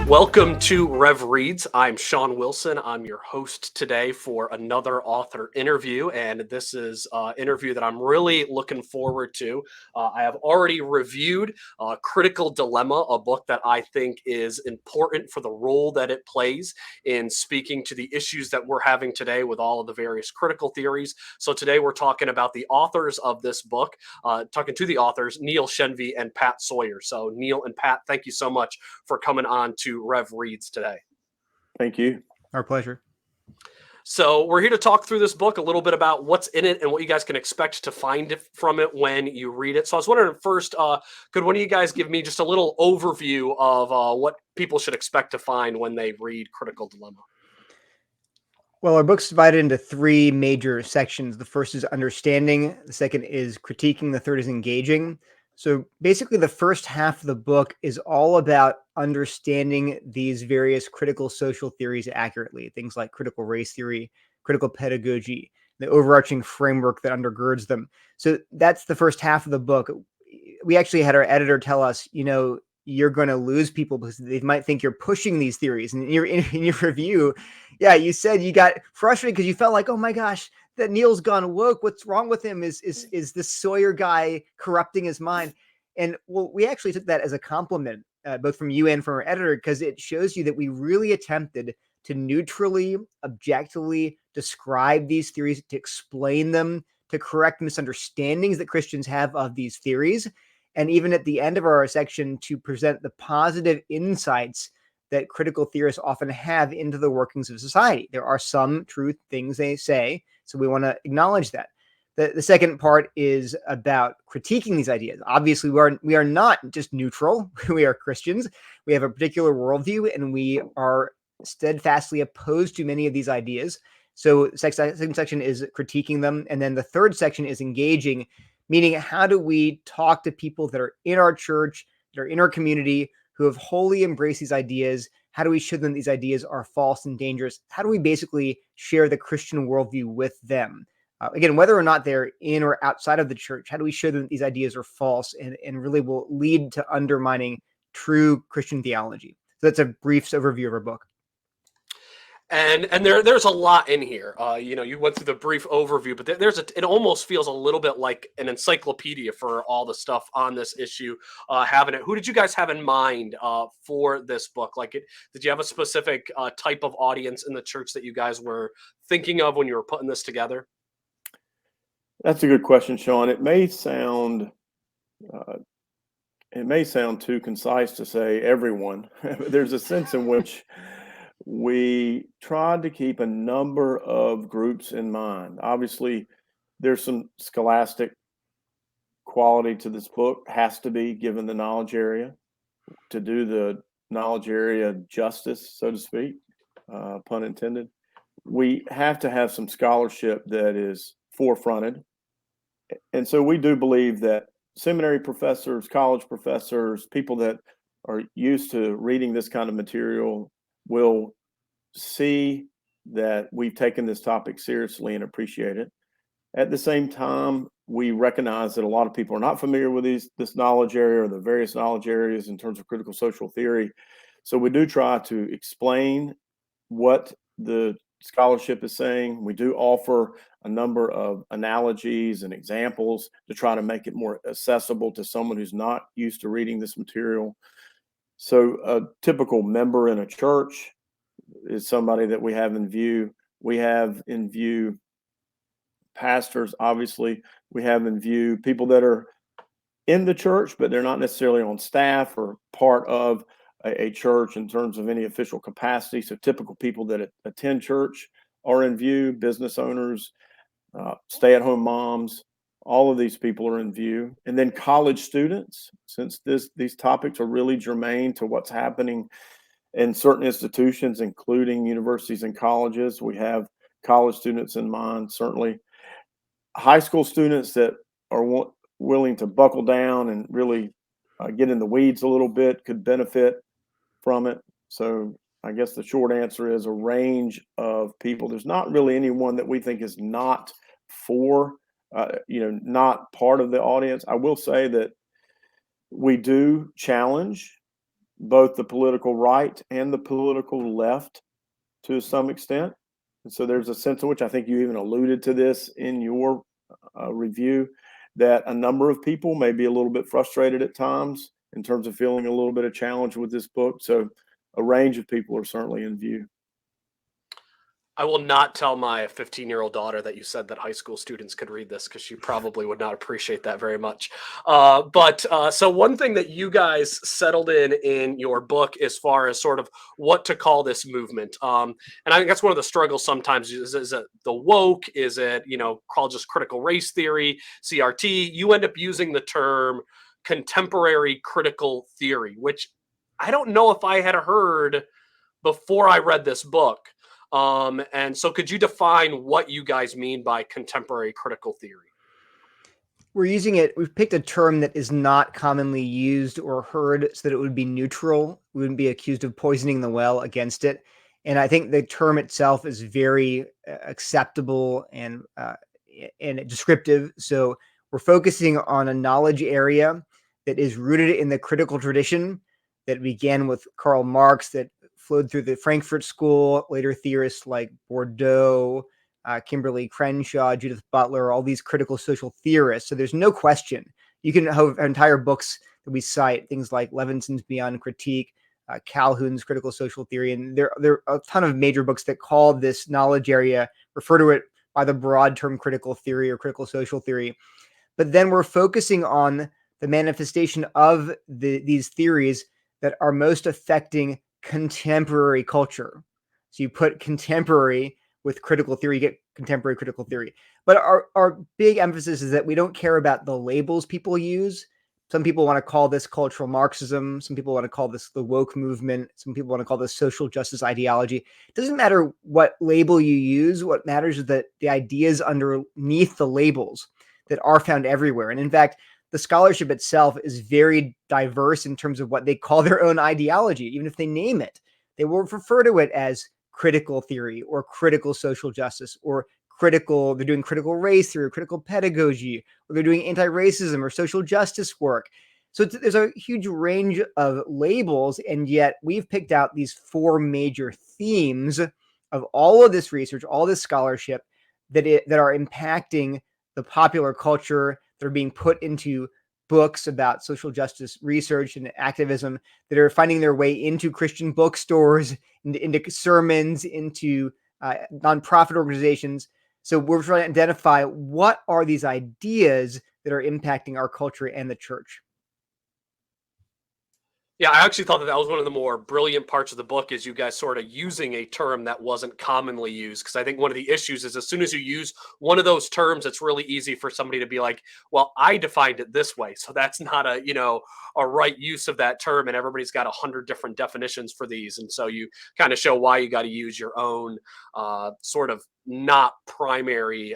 Welcome to Rev Reads. I'm Shawn Wilson. I'm your host today for another author interview, and this is an interview that I'm really looking forward to. I have already reviewed Critical Dilemma, a book that I think is important for the role that it plays in speaking to the issues that we're having today with all of the various critical theories. So today we're talking about the authors of this book, talking to the authors, Neil Shenvi and Pat Sawyer. So Neil and Pat, thank you so much for coming on to Rev Reads today. Thank you. Our pleasure. So we're here to talk through this book, a little bit about what's in it and what you guys can expect to find from it when you read it. So I was wondering first, could one of you guys give me just a little overview of what people should expect to find when they read Critical Dilemma? Well, our book's divided into three major sections. The first is understanding, the second is critiquing, the third is engaging. So basically, the first half of the book is all about understanding these various critical social theories accurately, things like critical race theory, critical pedagogy, the overarching framework that undergirds them. So that's the first half of the book. We actually had our editor tell us, you're going to lose people because they might think you're pushing these theories. And in your review, yeah, you said you got frustrated because you felt like, oh my gosh, that Neil's gone woke. What's wrong with him? Is this Sawyer guy corrupting his mind? And well, we actually took that as a compliment, both from you and from our editor, because it shows you that we really attempted to neutrally, objectively describe these theories, to explain them, to correct misunderstandings that Christians have of these theories. And even at the end of our section, to present the positive insights that critical theorists often have into the workings of society. There are some true things they say, so we want to acknowledge that. The second part is about critiquing these ideas. Obviously, we are not just neutral. We are Christians. We have a particular worldview, and we are steadfastly opposed to many of these ideas. So the second section is critiquing them. And then the third section is engaging, meaning how do we talk to people that are in our church, that are in our community, who have wholly embraced these ideas? How do we show them these ideas are false and dangerous? How do we basically share the Christian worldview with them? Again, whether or not they're in or outside of the church, how do we show them that these ideas are false and really will lead to undermining true Christian theology? So that's a brief overview of our book. And there's a lot in here. You went through the brief overview, but it almost feels a little bit like an encyclopedia for all the stuff on this issue. Having it, who did you guys have in mind for this book? Did you have a specific type of audience in the church that you guys were thinking of when you were putting this together? That's a good question, Shawn. It may sound too concise to say everyone. There's a sense in which we tried to keep a number of groups in mind. Obviously, there's some scholastic quality to this book, has to be, given the knowledge area, to do the knowledge area justice, so to speak, pun intended. We have to have some scholarship that is forefronted. And so we do believe that seminary professors, college professors, people that are used to reading this kind of material will see that we've taken this topic seriously and appreciate it. At the same time, we recognize that a lot of people are not familiar with this knowledge area or the various knowledge areas in terms of critical social theory. So we do try to explain what the scholarship is saying. We do offer a number of analogies and examples to try to make it more accessible to someone who's not used to reading this material. So a typical member in a church is somebody that we have in view. We have in view pastors, obviously. We have in view people that are in the church, but they're not necessarily on staff or part of a church in terms of any official capacity. So typical people that attend church are in view, business owners, stay-at-home moms, all of these people are in view. And then college students, since these topics are really germane to what's happening in certain institutions, including universities and colleges. We have college students in mind, certainly. High school students that are willing to buckle down and really get in the weeds a little bit could benefit from it. So I guess the short answer is a range of people. There's not really anyone that we think is not not part of the audience. I will say that we do challenge both the political right and the political left to some extent. And so there's a sense in which I think you even alluded to this in your review, that a number of people may be a little bit frustrated at times in terms of feeling a little bit of challenge with this book. So a range of people are certainly in view. I will not tell my 15-year-old daughter that you said that high school students could read this, because she probably would not appreciate that very much. So one thing that you guys settled in your book as far as sort of what to call this movement, and I think that's one of the struggles sometimes, is it the woke? Is it, called just critical race theory, CRT? You end up using the term contemporary critical theory, which I don't know if I had heard before I read this book. And so could you define what you guys mean by contemporary critical theory? We've picked a term that is not commonly used or heard so that it would be neutral. We wouldn't be accused of poisoning the well against it. And I think the term itself is very acceptable and descriptive. So we're focusing on a knowledge area that is rooted in the critical tradition that began with Karl Marx, that flowed through the Frankfurt School, later theorists like Bourdieu, Kimberly Crenshaw, Judith Butler, all these critical social theorists. So there's no question. You can have entire books that we cite, things like Levinson's Beyond Critique, Calhoun's Critical Social Theory, and there are a ton of major books that call this knowledge area, refer to it by the broad term critical theory or critical social theory. But then we're focusing on the manifestation of these theories that are most affecting contemporary culture. So you put contemporary with critical theory, you get contemporary critical theory. But our big emphasis is that we don't care about the labels people use. Some people want to call this cultural Marxism. Some people want to call this the woke movement. Some people want to call this social justice ideology. It doesn't matter what label you use. What matters is that the ideas underneath the labels that are found everywhere. And in fact, the scholarship itself is very diverse in terms of what they call their own ideology. Even if they name it, they will refer to it as critical theory or critical social justice or they're doing critical race theory or critical pedagogy, or they're doing anti-racism or social justice work. So there's a huge range of labels, and yet we've picked out these four major themes of all of this research, all this scholarship that are impacting the popular culture, that are being put into books about social justice research and activism, that are finding their way into Christian bookstores, into sermons, into nonprofit organizations. So we're trying to identify what are these ideas that are impacting our culture and the church. Yeah, I actually thought that was one of the more brilliant parts of the book, is you guys sort of using a term that wasn't commonly used. Because I think one of the issues is as soon as you use one of those terms, it's really easy for somebody to be like, well, I defined it this way, so that's not a right use of that term. And everybody's got 100 different definitions for these. And so you kind of show why you got to use your own sort of not primary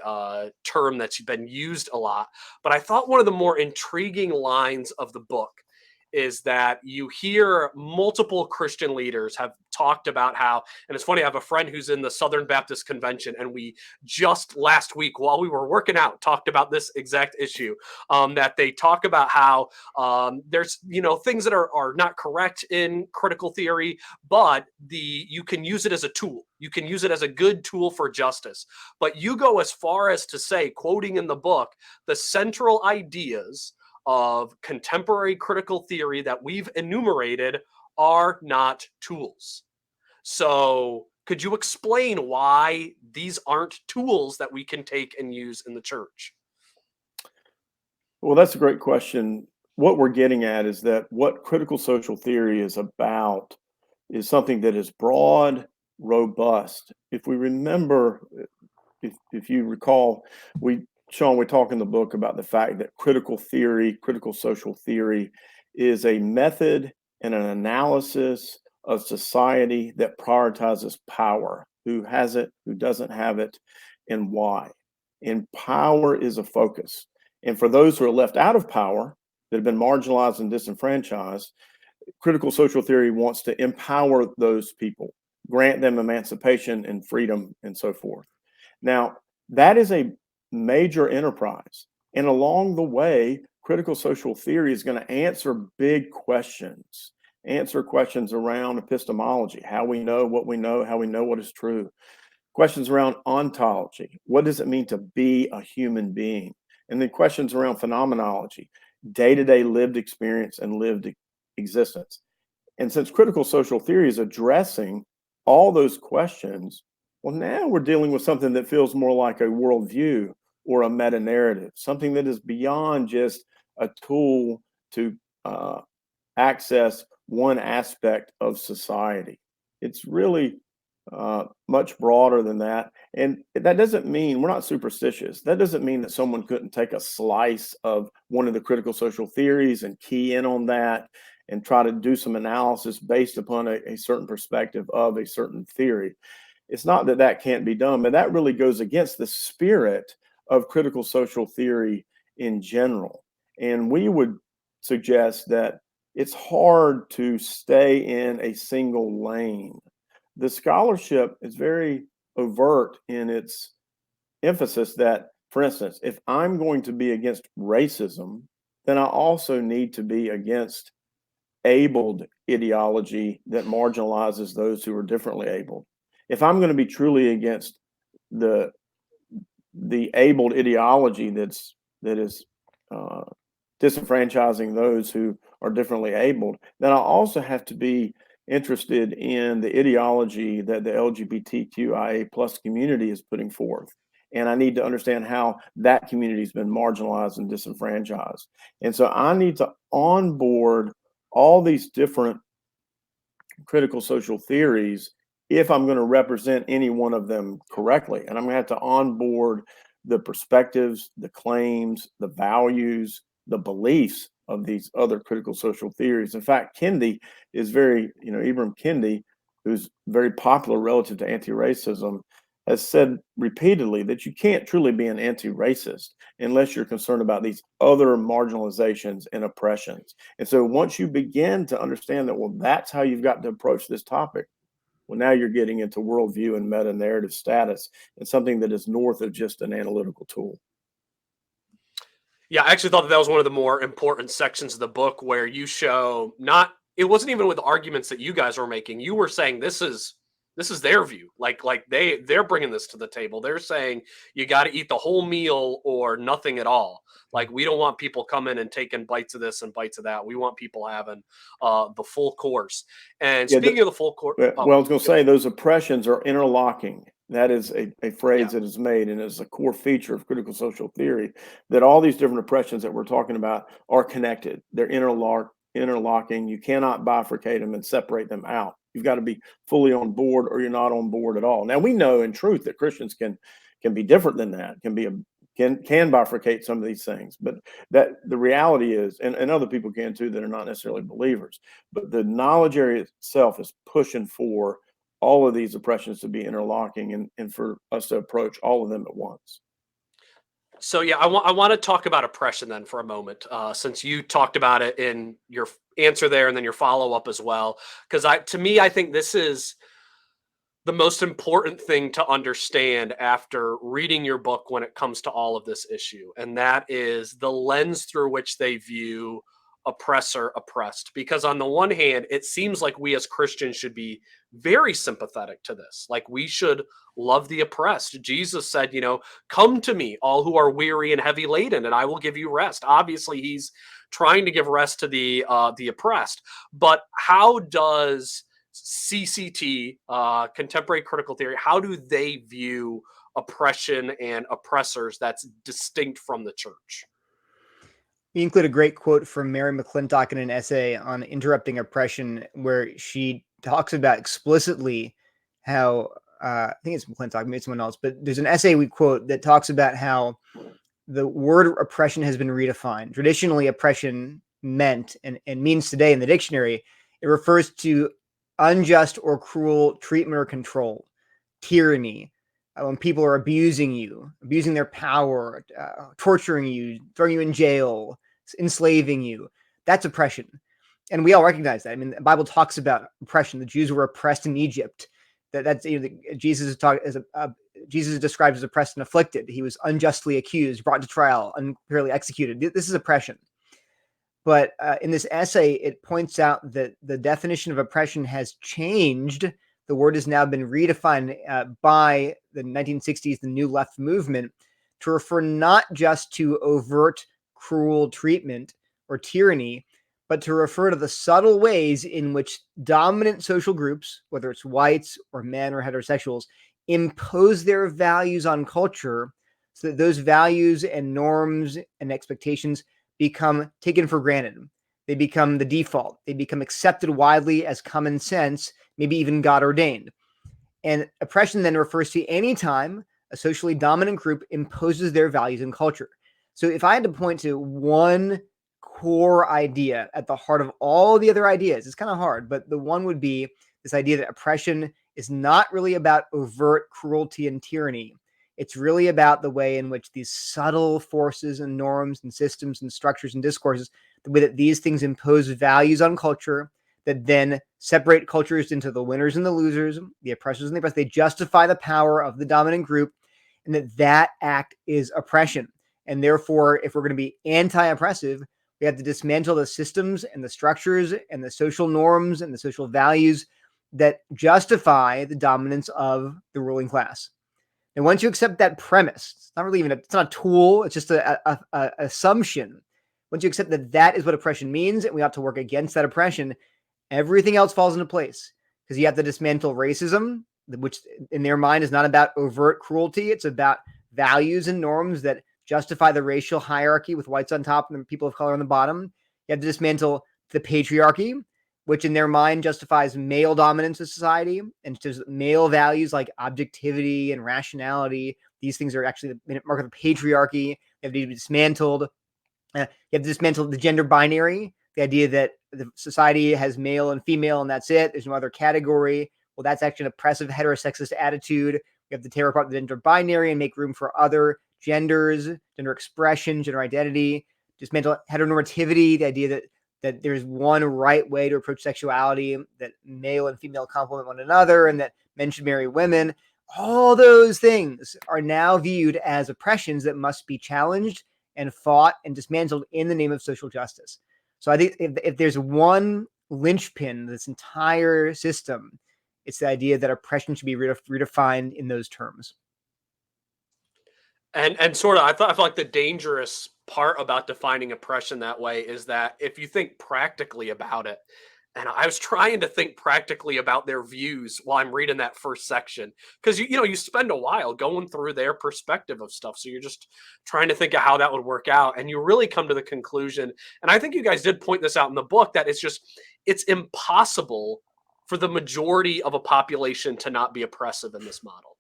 term that's been used a lot. But I thought one of the more intriguing lines of the book is that you hear multiple Christian leaders have talked about how, and it's funny, I have a friend who's in the Southern Baptist Convention, and we just last week, while we were working out, talked about this exact issue, that they talk about how there's, things that are not correct in critical theory, but you can use it as a tool. You can use it as a good tool for justice. But you go as far as to say, quoting in the book, the central ideas of contemporary critical theory that we've enumerated are not tools. So could you explain why these aren't tools that we can take and use in the church? Well, that's a great question. What we're getting at is that what critical social theory is about is something that is broad, robust. If we remember, if you recall, Shawn, we talk in the book about the fact that critical social theory, is a method and an analysis of society that prioritizes power, who has it, who doesn't have it, and why. And power is a focus. And for those who are left out of power, that have been marginalized and disenfranchised, critical social theory wants to empower those people, grant them emancipation and freedom and so forth. Now, that is a major enterprise. And along the way, critical social theory is going to answer big questions. answer questions around epistemology, how we know what we know, how we know what is true. Questions around ontology, what does it mean to be a human being? And then questions around phenomenology, day-to-day lived experience and lived existence. And since critical social theory is addressing all those questions, well, now we're dealing with something that feels more like a worldview or a meta-narrative, something that is beyond just a tool to access one aspect of society. It's really much broader than that. And that doesn't mean we're not superstitious. That doesn't mean that someone couldn't take a slice of one of the critical social theories and key in on that and try to do some analysis based upon a certain perspective of a certain theory. It's not that that can't be done, but that really goes against the spirit of critical social theory in general. And we would suggest that it's hard to stay in a single lane. The scholarship is very overt in its emphasis that, for instance, if I'm going to be against racism, then I also need to be against abled ideology that marginalizes those who are differently abled. If I'm going to be truly against the abled ideology that is disenfranchising those who are differently abled, then I also have to be interested in the ideology that the LGBTQIA plus community is putting forth. And I need to understand how that community has been marginalized and disenfranchised. And so I need to onboard all these different critical social theories if I'm going to represent any one of them correctly. And I'm going to have to onboard the perspectives, the claims, the values, the beliefs of these other critical social theories. In fact, Kendi is very, Ibram Kendi, who's very popular relative to anti-racism, has said repeatedly that you can't truly be an anti-racist unless you're concerned about these other marginalizations and oppressions. And so once you begin to understand that, well, that's how you've got to approach this topic, well, now you're getting into worldview and meta-narrative status and something that is north of just an analytical tool. Yeah, I actually thought that was one of the more important sections of the book where you show it wasn't even with the arguments that you guys were making. You were saying this is their view. Like they're bringing this to the table. They're saying you got to eat the whole meal or nothing at all. Like, we don't want people coming and taking bites of this and bites of that. We want people having the full course. And speaking of the full course, well, I was going to say those oppressions are interlocking. That is a phrase that is made, and is a core feature of critical social theory, that all these different oppressions that we're talking about are connected. They're interlocking. You cannot bifurcate them and separate them out. You've got to be fully on board, or you're not on board at all. Now, we know in truth that Christians can be different than that, can bifurcate some of these things, but that the reality is, and other people can too that are not necessarily believers, but the knowledge area itself is pushing for all of these oppressions to be interlocking and for us to approach all of them at once. So yeah, I want to talk about oppression then for a moment, since you talked about it in your answer there and then your follow up as well. Because to me, I think this is the most important thing to understand after reading your book when it comes to all of this issue, and that is the lens through which they view oppressor oppressed. Because on the one hand, it seems like we as Christians should be very sympathetic to this. Like, we should love the oppressed. Jesus said, come to me, all who are weary and heavy laden, and I will give you rest. Obviously, he's trying to give rest to the oppressed. But how does CCT, contemporary critical theory, how do they view oppression and oppressors that's distinct from the church? You include a great quote from Mary McClintock in an essay on interrupting oppression, where she talks about explicitly how, I think it's McClintock, maybe someone else, but there's an essay we quote that talks about how the word oppression has been redefined. Traditionally, oppression meant, and means today in the dictionary, it refers to unjust or cruel treatment or control, tyranny, when people are abusing you, abusing their power, torturing you, throwing you in jail, enslaving you. That's oppression. And we all recognize that. I mean, the Bible talks about oppression. The Jews were oppressed in Egypt. Jesus is described as oppressed and afflicted. He was unjustly accused, brought to trial, unfairly executed. This is oppression. But in this essay, it points out that the definition of oppression has changed. The word has now been redefined by the 1960s, the New Left movement, to refer not just to overt cruel treatment or tyranny, but to refer to the subtle ways in which dominant social groups, whether it's whites or men or heterosexuals, impose their values on culture so that those values and norms and expectations become taken for granted. They become the default. They become accepted widely as common sense, maybe even God ordained. And oppression then refers to any time a socially dominant group imposes their values and culture. So if I had to point to one core idea at the heart of all the other ideas, it's kind of hard, but the one would be this idea that oppression is not really about overt cruelty and tyranny. It's really about the way in which these subtle forces and norms and systems and structures and discourses, the way that these things impose values on culture that then separate cultures into the winners and the losers, the oppressors and the oppressed. They justify the power of the dominant group, and that act is oppression. And therefore, if we're going to be anti-oppressive, we have to dismantle the systems and the structures and the social norms and the social values that justify the dominance of the ruling class. And once you accept that premise, it's not really even it's not a tool, it's just a assumption. Once you accept that that is what oppression means, and we have to work against that oppression, everything else falls into place, because you have to dismantle racism, which in their mind is not about overt cruelty. It's about values and norms that justify the racial hierarchy with whites on top and people of color on the bottom. You have to dismantle the patriarchy, which in their mind justifies male dominance of society and just male values like objectivity and rationality. These things are actually the mark of the patriarchy. They have to be dismantled. You have to dismantle the gender binary, the idea that the society has male and female and that's it. There's no other category. Well, that's actually an oppressive heterosexist attitude. We have to tear apart the gender binary and make room for other genders, gender expression, gender identity. Dismantle heteronormativity, the idea that there's one right way to approach sexuality, that male and female complement one another, and that men should marry women. All those things are now viewed as oppressions that must be challenged and fought and dismantled in the name of social justice. So I think if there's one linchpin to this entire system, it's the idea that oppression should be redefined in those terms. And sort of, I feel like the dangerous part about defining oppression that way is that if you think practically about it, and I was trying to think practically about their views while I'm reading that first section, because you spend a while going through their perspective of stuff, so you're just trying to think of how that would work out, and you really come to the conclusion, and I think you guys did point this out in the book, that it's impossible for the majority of a population to not be oppressive in this model.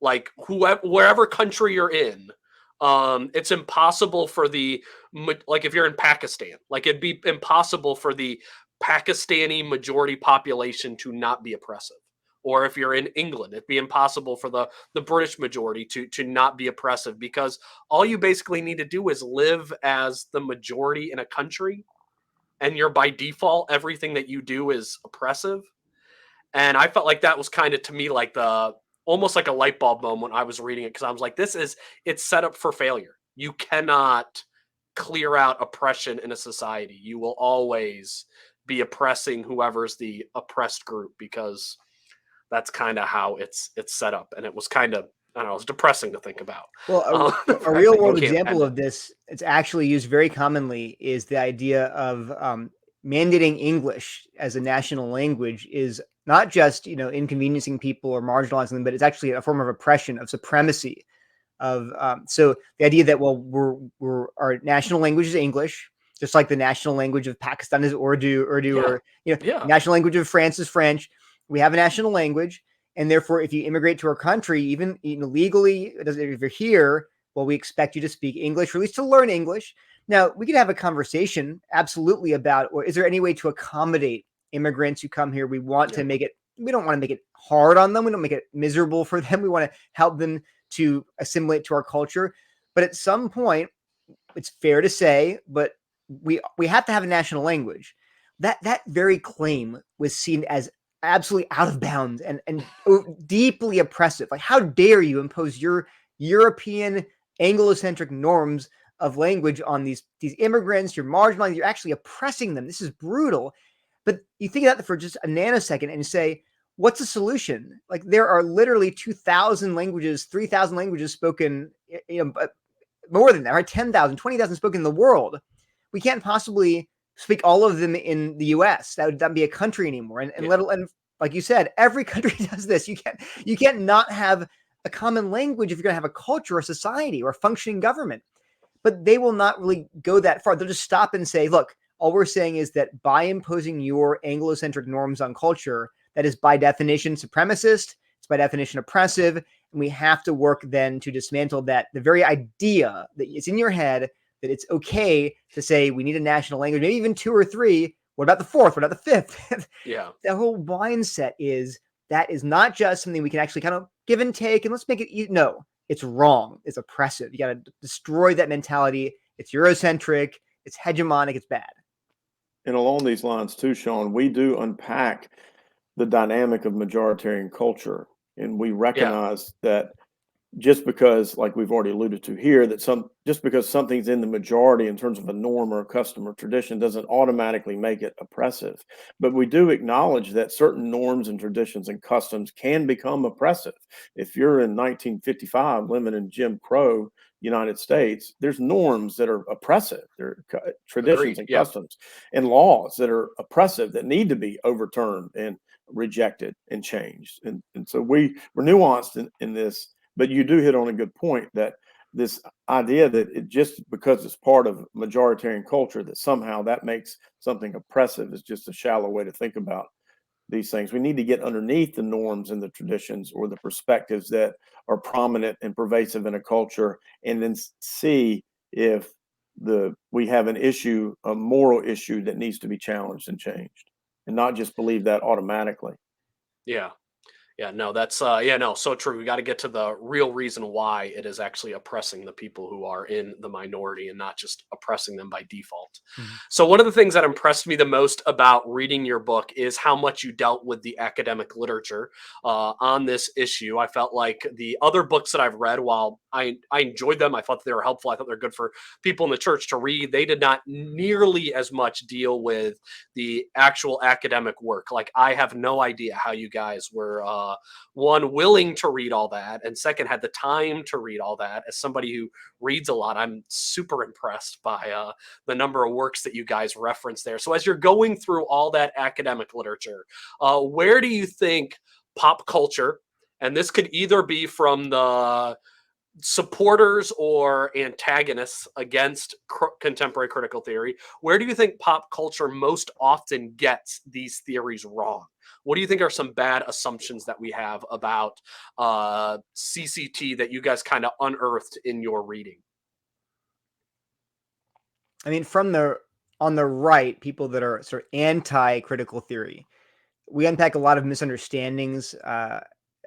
Like wherever country you're in, it's impossible for like if you're in Pakistan, like it'd be impossible for the Pakistani majority population to not be oppressive. Or if you're in England, it'd be impossible for the British majority to not be oppressive, because all you basically need to do is live as the majority in a country, and you're by default, everything that you do is oppressive. And I felt like that was kind of, to me, like almost like a light bulb moment when I was reading it, because I was like, it's set up for failure. You cannot clear out oppression in a society. You will always be oppressing whoever's the oppressed group, because that's kind of how it's set up. And it was kind of, I don't know, it was depressing to think about. Well, a real world example of this, it's actually used very commonly, is the idea of mandating English as a national language is not just, inconveniencing people or marginalizing them, but it's actually a form of oppression, of supremacy. So the idea that, our national language is English, just like the national language of Pakistan is Urdu, or national language of France is French. We have a national language, and therefore, if you immigrate to our country, even legally, if you're here, well, we expect you to speak English, or at least to learn English. Now, we could have a conversation, absolutely, about, or is there any way to accommodate immigrants who come here? We want to make it. We don't want to make it hard on them. We don't make it miserable for them. We want to help them to assimilate to our culture. But at some point, it's fair to say, but we have to have a national language. That very claim was seen as absolutely out of bounds and deeply oppressive. Like, how dare you impose your European Anglo-centric norms of language on these immigrants. You're marginalizing, you're actually oppressing them. This is brutal. But you think of that for just a nanosecond and say, what's the solution? Like, there are literally 2,000 languages, 3,000 languages spoken, more than that, right? 10,000, 20,000 spoken in the world. We can't possibly speak all of them in the US. That would not be a country anymore. And let alone, like you said, every country does this. You can't not have a common language if you're going to have a culture or society or a functioning government. But they will not really go that far. They'll just stop and say, look, all we're saying is that by imposing your Anglo-centric norms on culture, that is by definition supremacist, it's by definition oppressive, and we have to work then to dismantle that, the very idea that it's in your head that it's okay to say we need a national language, maybe even 2 or 3. What about the 4th? What about the 5th? Yeah. The whole mindset is that is not just something we can actually kind of give and take and let's make it. No, it's wrong. It's oppressive. You got to destroy that mentality. It's Eurocentric. It's hegemonic. It's bad. And along these lines too, Shawn, we do unpack the dynamic of majoritarian culture. And we recognize that just because, like we've already alluded to here, that just because something's in the majority in terms of a norm or a custom or tradition doesn't automatically make it oppressive. But we do acknowledge that certain norms and traditions and customs can become oppressive. If you're in 1955 living in Jim Crow United States, there's norms that are oppressive. There are traditions and customs and laws that are oppressive that need to be overturned and rejected and changed. And so we're nuanced in this. But you do hit on a good point that this idea that it just because it's part of majoritarian culture that somehow that makes something oppressive is just a shallow way to think about these things. We need to get underneath the norms and the traditions or the perspectives that are prominent and pervasive in a culture, and then see if we have an issue, a moral issue that needs to be challenged and changed, and not just believe that automatically. Yeah. Yeah, no, that's so true. We got to get to the real reason why it is actually oppressing the people who are in the minority and not just oppressing them by default. Mm-hmm. So one of the things that impressed me the most about reading your book is how much you dealt with the academic literature on this issue. I felt like the other books that I've read, while I enjoyed them, I thought they were helpful, I thought they're good for people in the church to read, they did not nearly as much deal with the actual academic work. Like, I have no idea how you guys were one, willing to read all that, and second, had the time to read all that. As somebody who reads a lot, I'm super impressed by the number of works that you guys reference there. So as you're going through all that academic literature, where do you think pop culture, and this could either be from the supporters or antagonists against contemporary critical theory, where do you think pop culture most often gets these theories wrong? What do you think are some bad assumptions that we have about CCT that you guys kind of unearthed in your reading? I mean, on the right, people that are sort of anti-critical theory, we unpack a lot of misunderstandings. I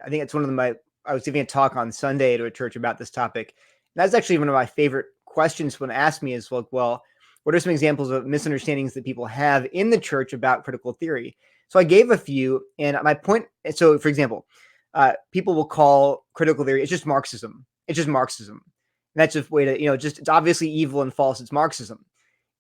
think it's one of them. I was giving a talk on Sunday to a church about this topic. That's actually one of my favorite questions when asked me is, like, well, what are some examples of misunderstandings that people have in the church about critical theory? So I gave a few, and my point. So, for example, people will call critical theory, it's just Marxism. It's just Marxism. And that's just a way to, it's obviously evil and false. It's Marxism.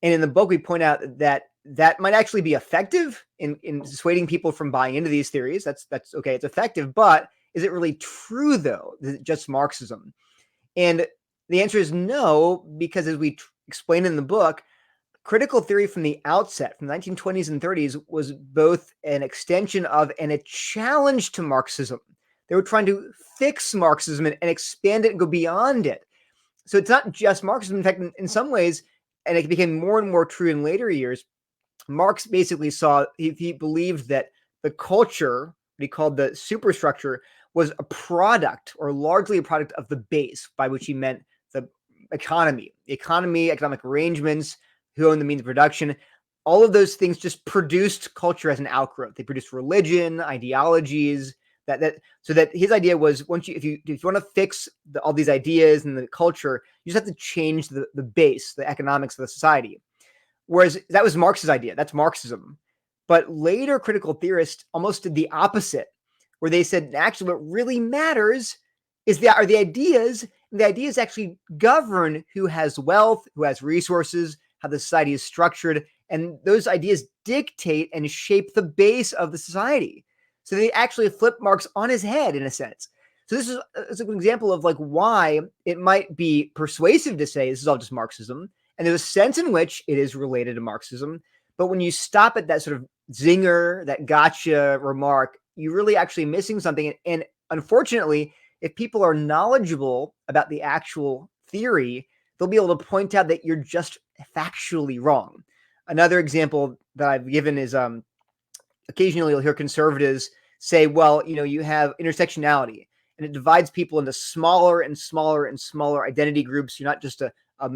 And in the book, we point out that might actually be effective in dissuading people from buying into these theories. That's okay. It's effective, but is it really true, though? Is it just Marxism? And the answer is no, because as we explain in the book, critical theory from the outset, from the 1920s and 30s, was both an extension of and a challenge to Marxism. They were trying to fix Marxism and expand it and go beyond it. So it's not just Marxism. In fact, in some ways, and it became more and more true in later years, Marx basically he believed that the culture, what he called the superstructure, was a product, or largely a product, of the base, by which he meant the economy, economic arrangements, who owned the means of production. All of those things just produced culture as an outgrowth. They produced religion, ideologies. So that his idea was, if you want to fix all these ideas and the culture, you just have to change the base, the economics of the society. Whereas that was Marx's idea. That's Marxism. But later critical theorists almost did the opposite, where they said, actually, what really matters are the ideas, the ideas actually govern who has wealth, who has resources, how the society is structured, and those ideas dictate and shape the base of the society. So they actually flip Marx on his head in a sense. So this is an example of like why it might be persuasive to say this is all just Marxism, and there's a sense in which it is related to Marxism. But when you stop at that sort of zinger, that gotcha remark, you're really actually missing something. And unfortunately, if people are knowledgeable about the actual theory, they'll be able to point out that you're just factually wrong. Another example that I've given is occasionally you'll hear conservatives say, well, you have intersectionality and it divides people into smaller and smaller and smaller identity groups. You're not just a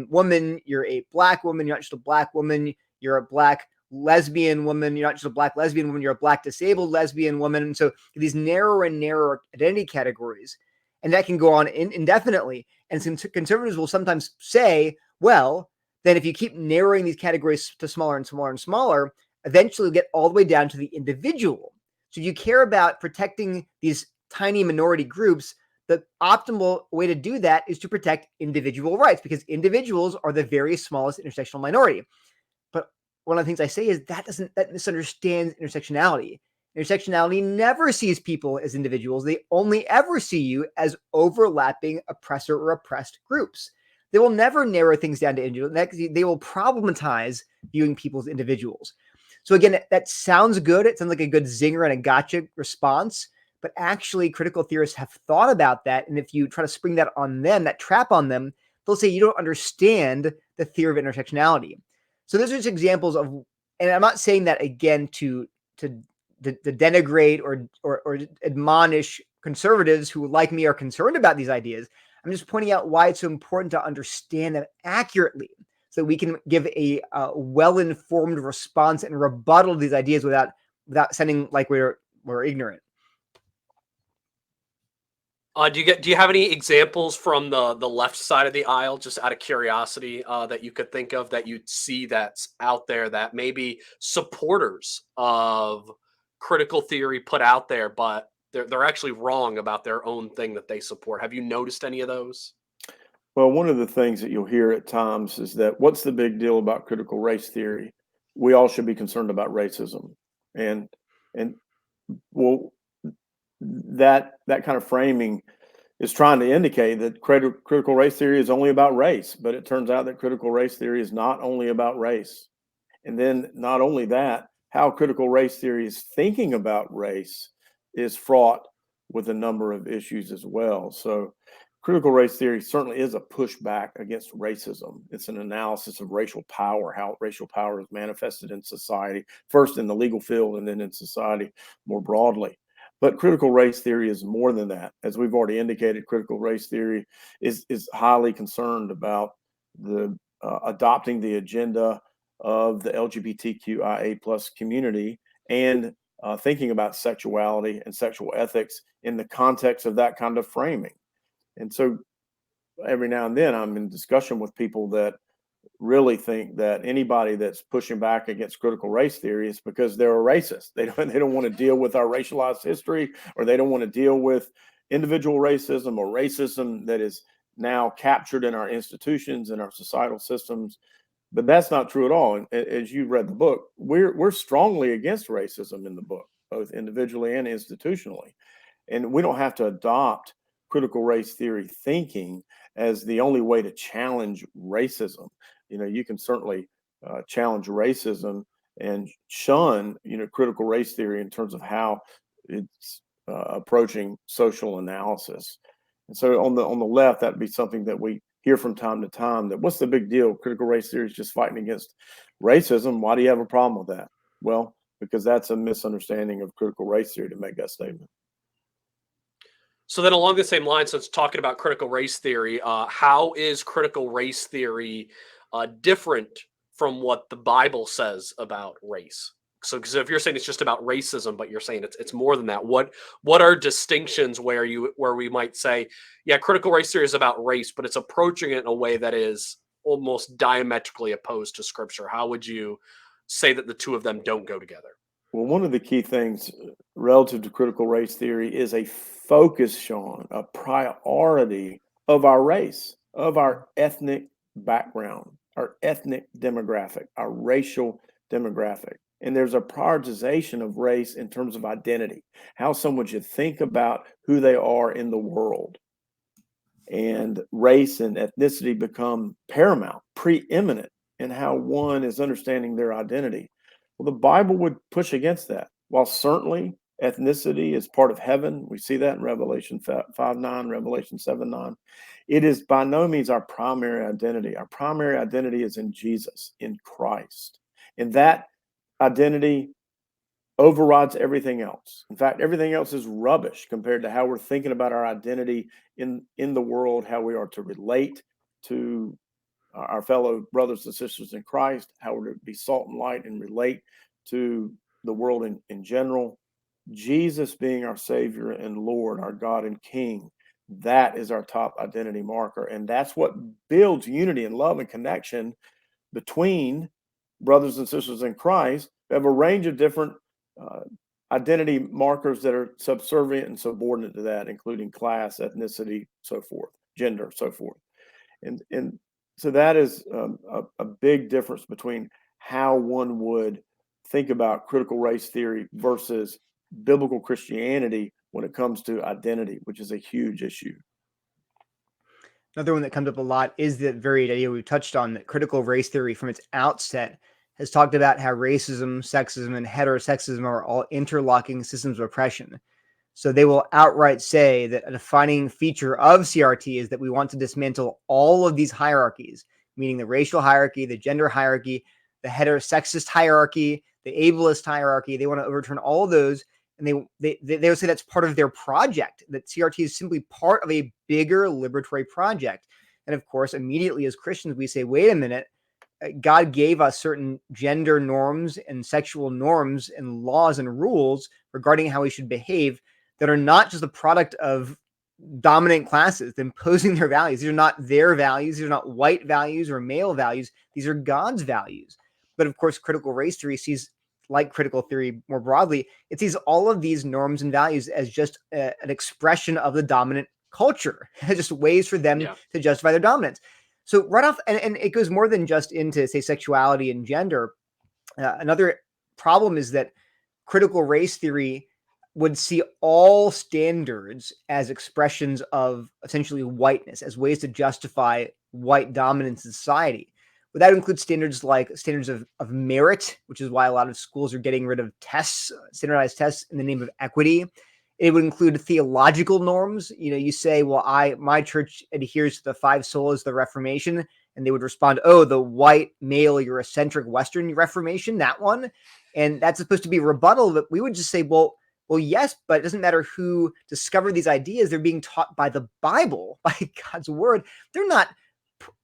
woman, you're a black woman, you're not just a black woman, you're a black lesbian woman, you're not just a black lesbian woman, you're a black disabled lesbian woman. And so these narrower and narrower identity categories, and that can go on indefinitely. And some conservatives will sometimes say, well, then if you keep narrowing these categories to smaller and smaller and smaller, eventually you'll get all the way down to the individual. So if you care about protecting these tiny minority groups, the optimal way to do that is to protect individual rights, because individuals are the very smallest intersectional minority. But one of the things I say is that misunderstands intersectionality. Intersectionality never sees people as individuals. They only ever see you as overlapping oppressor or oppressed groups. They will never narrow things down to individuals. They will problematize viewing people as individuals. So again, that sounds good. It sounds like a good zinger and a gotcha response. But actually, critical theorists have thought about that. And if you try to spring that on them, that trap on them, they'll say you don't understand the theory of intersectionality. So those are just examples of, and I'm not saying that again to denigrate or admonish conservatives who, like me, are concerned about these ideas. I'm just pointing out why it's so important to understand them accurately, so we can give a well-informed response and rebuttal to these ideas without sounding like we're ignorant. Do you have any examples from the left side of the aisle, just out of curiosity, that you could think of that you'd see that's out there that maybe supporters of critical theory put out there, but they're actually wrong about their own thing that they support? Have you noticed any of those? Well, one of the things that you'll hear at times is that what's the big deal about critical race theory? We all should be concerned about racism. And well, that kind of framing is trying to indicate that critical race theory is only about race, but it turns out that critical race theory is not only about race. And then not only that, how critical race theory is thinking about race is fraught with a number of issues as well. So critical race theory certainly is a pushback against racism. It's an analysis of racial power, how racial power is manifested in society, first in the legal field and then in society more broadly. But critical race theory is more than that. As we've already indicated, critical race theory is highly concerned about the adopting the agenda of the LGBTQIA plus community and thinking about sexuality and sexual ethics in the context of that kind of framing. And so every now and then I'm in discussion with people that really think that anybody that's pushing back against critical race theory is because they're a racist. They don't want to deal with our racialized history, or they don't want to deal with individual racism or racism that is now captured in our institutions and our societal systems. But that's not true at all. And as you read the book, we're strongly against racism in the book, both individually and institutionally. And we don't have to adopt critical race theory thinking as the only way to challenge racism. You can certainly challenge racism and shun, critical race theory in terms of how it's approaching social analysis. And so on the left, that'd be something that we hear from time to time, that what's the big deal? Critical race theory is just fighting against racism. Why do you have a problem with that? Well, because that's a misunderstanding of critical race theory to make that statement. So then along the same line, since talking about critical race theory, how is critical race theory different from what the Bible says about race? So, because if you're saying it's just about racism, but you're saying it's more than that, what are distinctions where we might say, yeah, critical race theory is about race, but it's approaching it in a way that is almost diametrically opposed to Scripture? How would you say that the two of them don't go together? Well, one of the key things relative to critical race theory is a focus, Shawn, a priority of our race, of our ethnic background, our ethnic demographic, our racial demographic. And there's a prioritization of race in terms of identity, how someone should think about who they are in the world. And race and ethnicity become paramount, preeminent in how one is understanding their identity. Well, the Bible would push against that. While certainly ethnicity is part of heaven, we see that in Revelation 5:9, Revelation 7:9. It is by no means our primary identity. Our primary identity is in Jesus, in Christ. And that identity overrides everything else. In fact, everything else is rubbish compared to how we're thinking about our identity in the world, how we are to relate to our fellow brothers and sisters in Christ, how we're to be salt and light and relate to the world in general. Jesus being our Savior and Lord, our God and King, that is our top identity marker. And that's what builds unity and love and connection between brothers and sisters in Christ. We have a range of different identity markers that are subservient and subordinate to that, including class, ethnicity, so forth, gender, so forth. And so that is a big difference between how one would think about critical race theory versus biblical Christianity when it comes to identity, which is a huge issue. Another one that comes up a lot is the very idea we touched on, that critical race theory from its outset has talked about how racism, sexism, and heterosexism are all interlocking systems of oppression. So they will outright say that a defining feature of CRT is that we want to dismantle all of these hierarchies, meaning the racial hierarchy, the gender hierarchy, the heterosexist hierarchy, the ableist hierarchy. They want to overturn all of those. And they will say that's part of their project, that CRT is simply part of a bigger liberatory project. And of course, immediately as Christians, we say, wait a minute, God gave us certain gender norms and sexual norms and laws and rules regarding how we should behave that are not just a product of dominant classes imposing their values. These are not their values. These are not white values or male values. These are God's values. But of course, critical race theory sees, like critical theory more broadly, it sees all of these norms and values as just an expression of the dominant culture, just ways for them to justify their dominance. So right off, and it goes more than just into, say, sexuality and gender. Another problem is that critical race theory would see all standards as expressions of essentially whiteness, as ways to justify white dominance in society. But that includes standards like standards of merit, which is why a lot of schools are getting rid of tests, standardized tests in the name of equity. It would include theological norms. You know, you say, well, my church adheres to the 5 solas of the Reformation, and they would respond, oh, the white, male, Eurocentric Western Reformation, that one. And that's supposed to be a rebuttal, but we would just say, well, yes, but it doesn't matter who discovered these ideas. They're being taught by the Bible, by God's word. They're not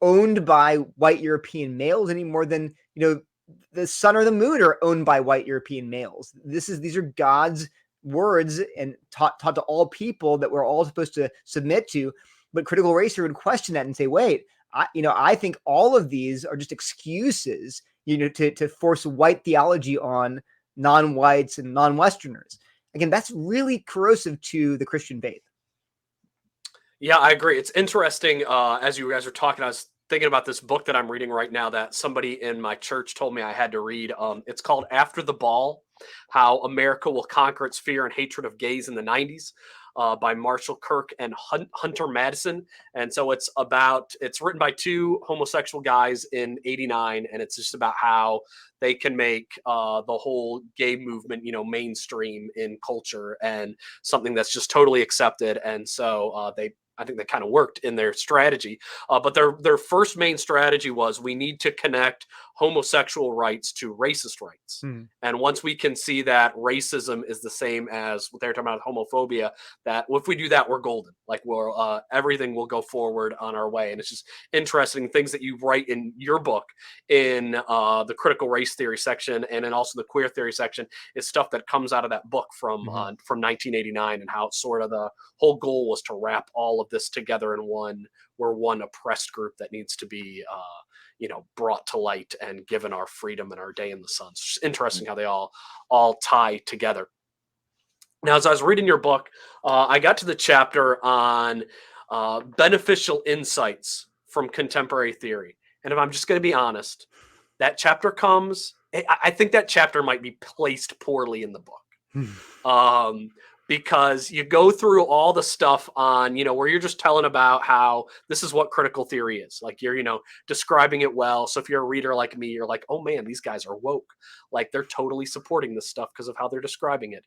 owned by white European males any more than, the sun or the moon are owned by white European males. These are God's words and taught to all people that we're all supposed to submit to. But critical race theory would question that and say, wait, I think all of these are just excuses, to force white theology on non-whites and non-Westerners. Again, that's really corrosive to the Christian faith. Yeah, I agree. It's interesting. As you guys are talking, I was thinking about this book that I'm reading right now that somebody in my church told me I had to read. It's called After the Ball: How America Will Conquer Its Fear and Hatred of Gays in the 90s by Marshall Kirk and Hunter Madison. And so it's written by 2 homosexual guys in '89. And it's just about how they can make the whole gay movement, mainstream in culture and something that's just totally accepted. And so I think they kind of worked in their strategy. But their first main strategy was, we need to connect homosexual rights to racist rights. And once we can see that racism is the same as what they're talking about, homophobia, that if we do that, we're golden. Like everything will go forward on our way. And it's just interesting things that you write in your book in the critical race theory section, and then also the queer theory section, is stuff that comes out of that book from 1989, and how it's sort of the whole goal was to wrap all of this together in one oppressed group that needs to be brought to light and given our freedom and our day in the sun. It's just interesting how they all tie together. Now, as I was reading your book, I got to the chapter on beneficial insights from contemporary theory. And if I'm just going to be honest, that chapter comes, I think that chapter might be placed poorly in the book. Because you go through all the stuff on, where you're just telling about how this is what critical theory is. Like you're, describing it well. So if you're a reader like me, you're like, oh man, these guys are woke. Like they're totally supporting this stuff because of how they're describing it,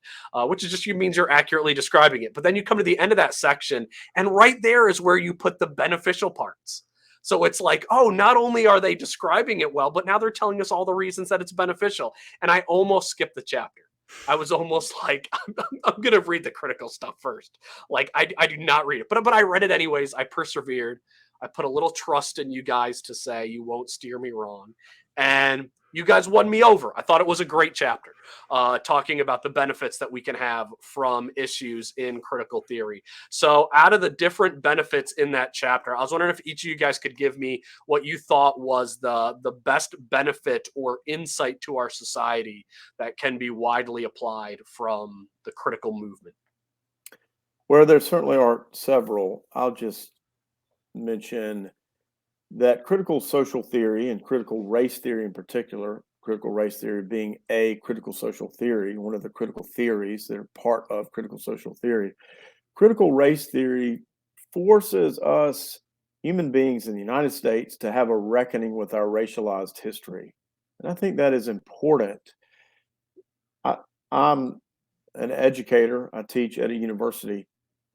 which is just means you're accurately describing it. But then you come to the end of that section, and right there is where you put the beneficial parts. So it's like, oh, not only are they describing it well, but now they're telling us all the reasons that it's beneficial. And I almost skipped the chapter. I was almost like, I'm going to read the critical stuff first. Like, I do not read it. But I read it anyways. I persevered. I put a little trust in you guys to say you won't steer me wrong. And you guys won me over. I thought it was a great chapter, talking about the benefits that we can have from issues in critical theory. So out of the different benefits in that chapter, I was wondering if each of you guys could give me what you thought was the best benefit or insight to our society that can be widely applied from the critical movement. Well, there certainly are several. I'll just mention that critical social theory and critical race theory in particular, critical race theory being a critical social theory, one of the critical theories that are part of critical social theory. Critical race theory forces us, human beings in the United States, to have a reckoning with our racialized history. And I think that is important. I'm an educator. I teach at a university.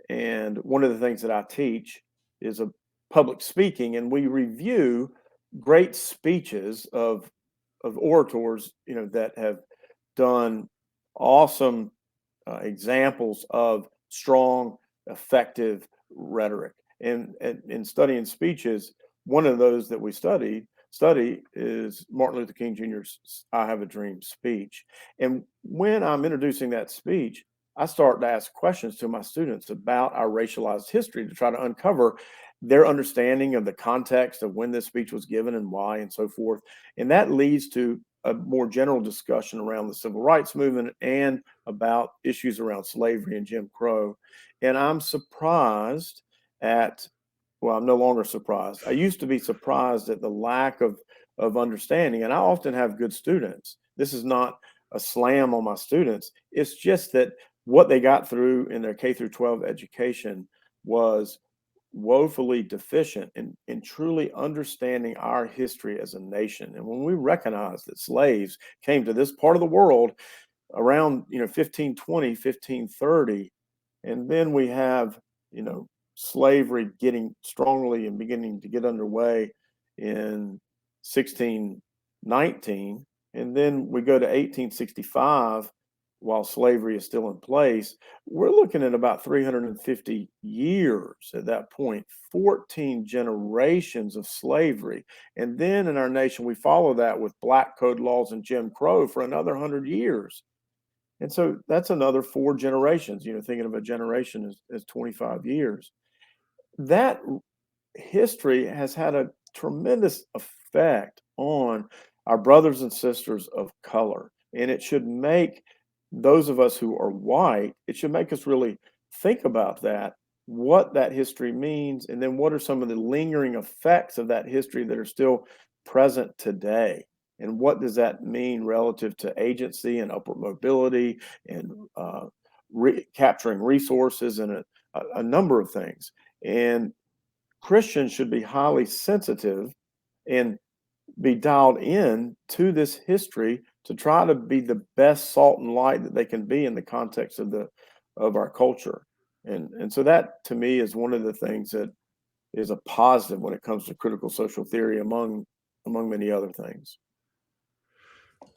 And one of the things that I teach is a public speaking, and we review great speeches of orators, that have done awesome examples of strong, effective rhetoric. And in studying speeches, one of those that we study is Martin Luther King Jr.'s "I Have a Dream" speech. And when I'm introducing that speech, I start to ask questions to my students about our racialized history to try to uncover their understanding of the context of when this speech was given and why and so forth. And that leads to a more general discussion around the civil rights movement and about issues around slavery and Jim Crow. And I'm surprised well, I'm no longer surprised. I used to be surprised at the lack of understanding. And I often have good students. This is not a slam on my students. It's just that what they got through in their K through 12 education was woefully deficient in truly understanding our history as a nation. And when we recognize that slaves came to this part of the world around 1520, 1530, and then we have slavery getting strongly and beginning to get underway in 1619, and then we go to 1865 while slavery is still in place. We're looking at about 350 years at that point, 14 generations of slavery. And then in our nation, we follow that with black code laws and Jim Crow for another 100 years. And so that's another 4 generations, thinking of a generation as 25 years. That history has had a tremendous effect on our brothers and sisters of color. And it should make those of us who are white, it should make us really think about that, what that history means, and then what are some of the lingering effects of that history that are still present today. And what does that mean relative to agency and upward mobility and capturing resources and a number of things. And Christians should be highly sensitive and be dialed in to this history to try to be the best salt and light that they can be in the context of our culture. And so that to me is one of the things that is a positive when it comes to critical social theory among many other things.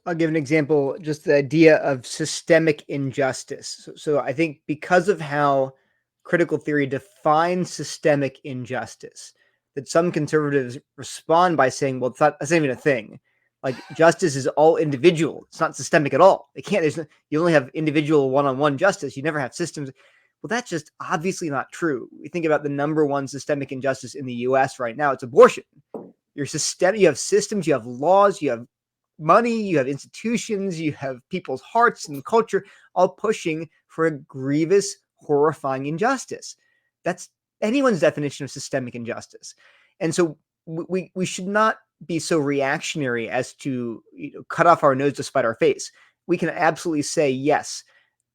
I'll give an example, just the idea of systemic injustice. So I think because of how critical theory defines systemic injustice, that some conservatives respond by saying, well, that's not even a thing. Like justice is all individual. It's not systemic at all. You only have individual one-on-one justice. You never have systems. Well, that's just obviously not true. We think about the number one systemic injustice in the US right now. It's abortion. You have systems, you have laws, you have money, you have institutions, you have people's hearts and culture all pushing for a grievous, horrifying injustice. That's anyone's definition of systemic injustice. And so we should not be so reactionary as to cut off our nose to spite our face. We can absolutely say, yes,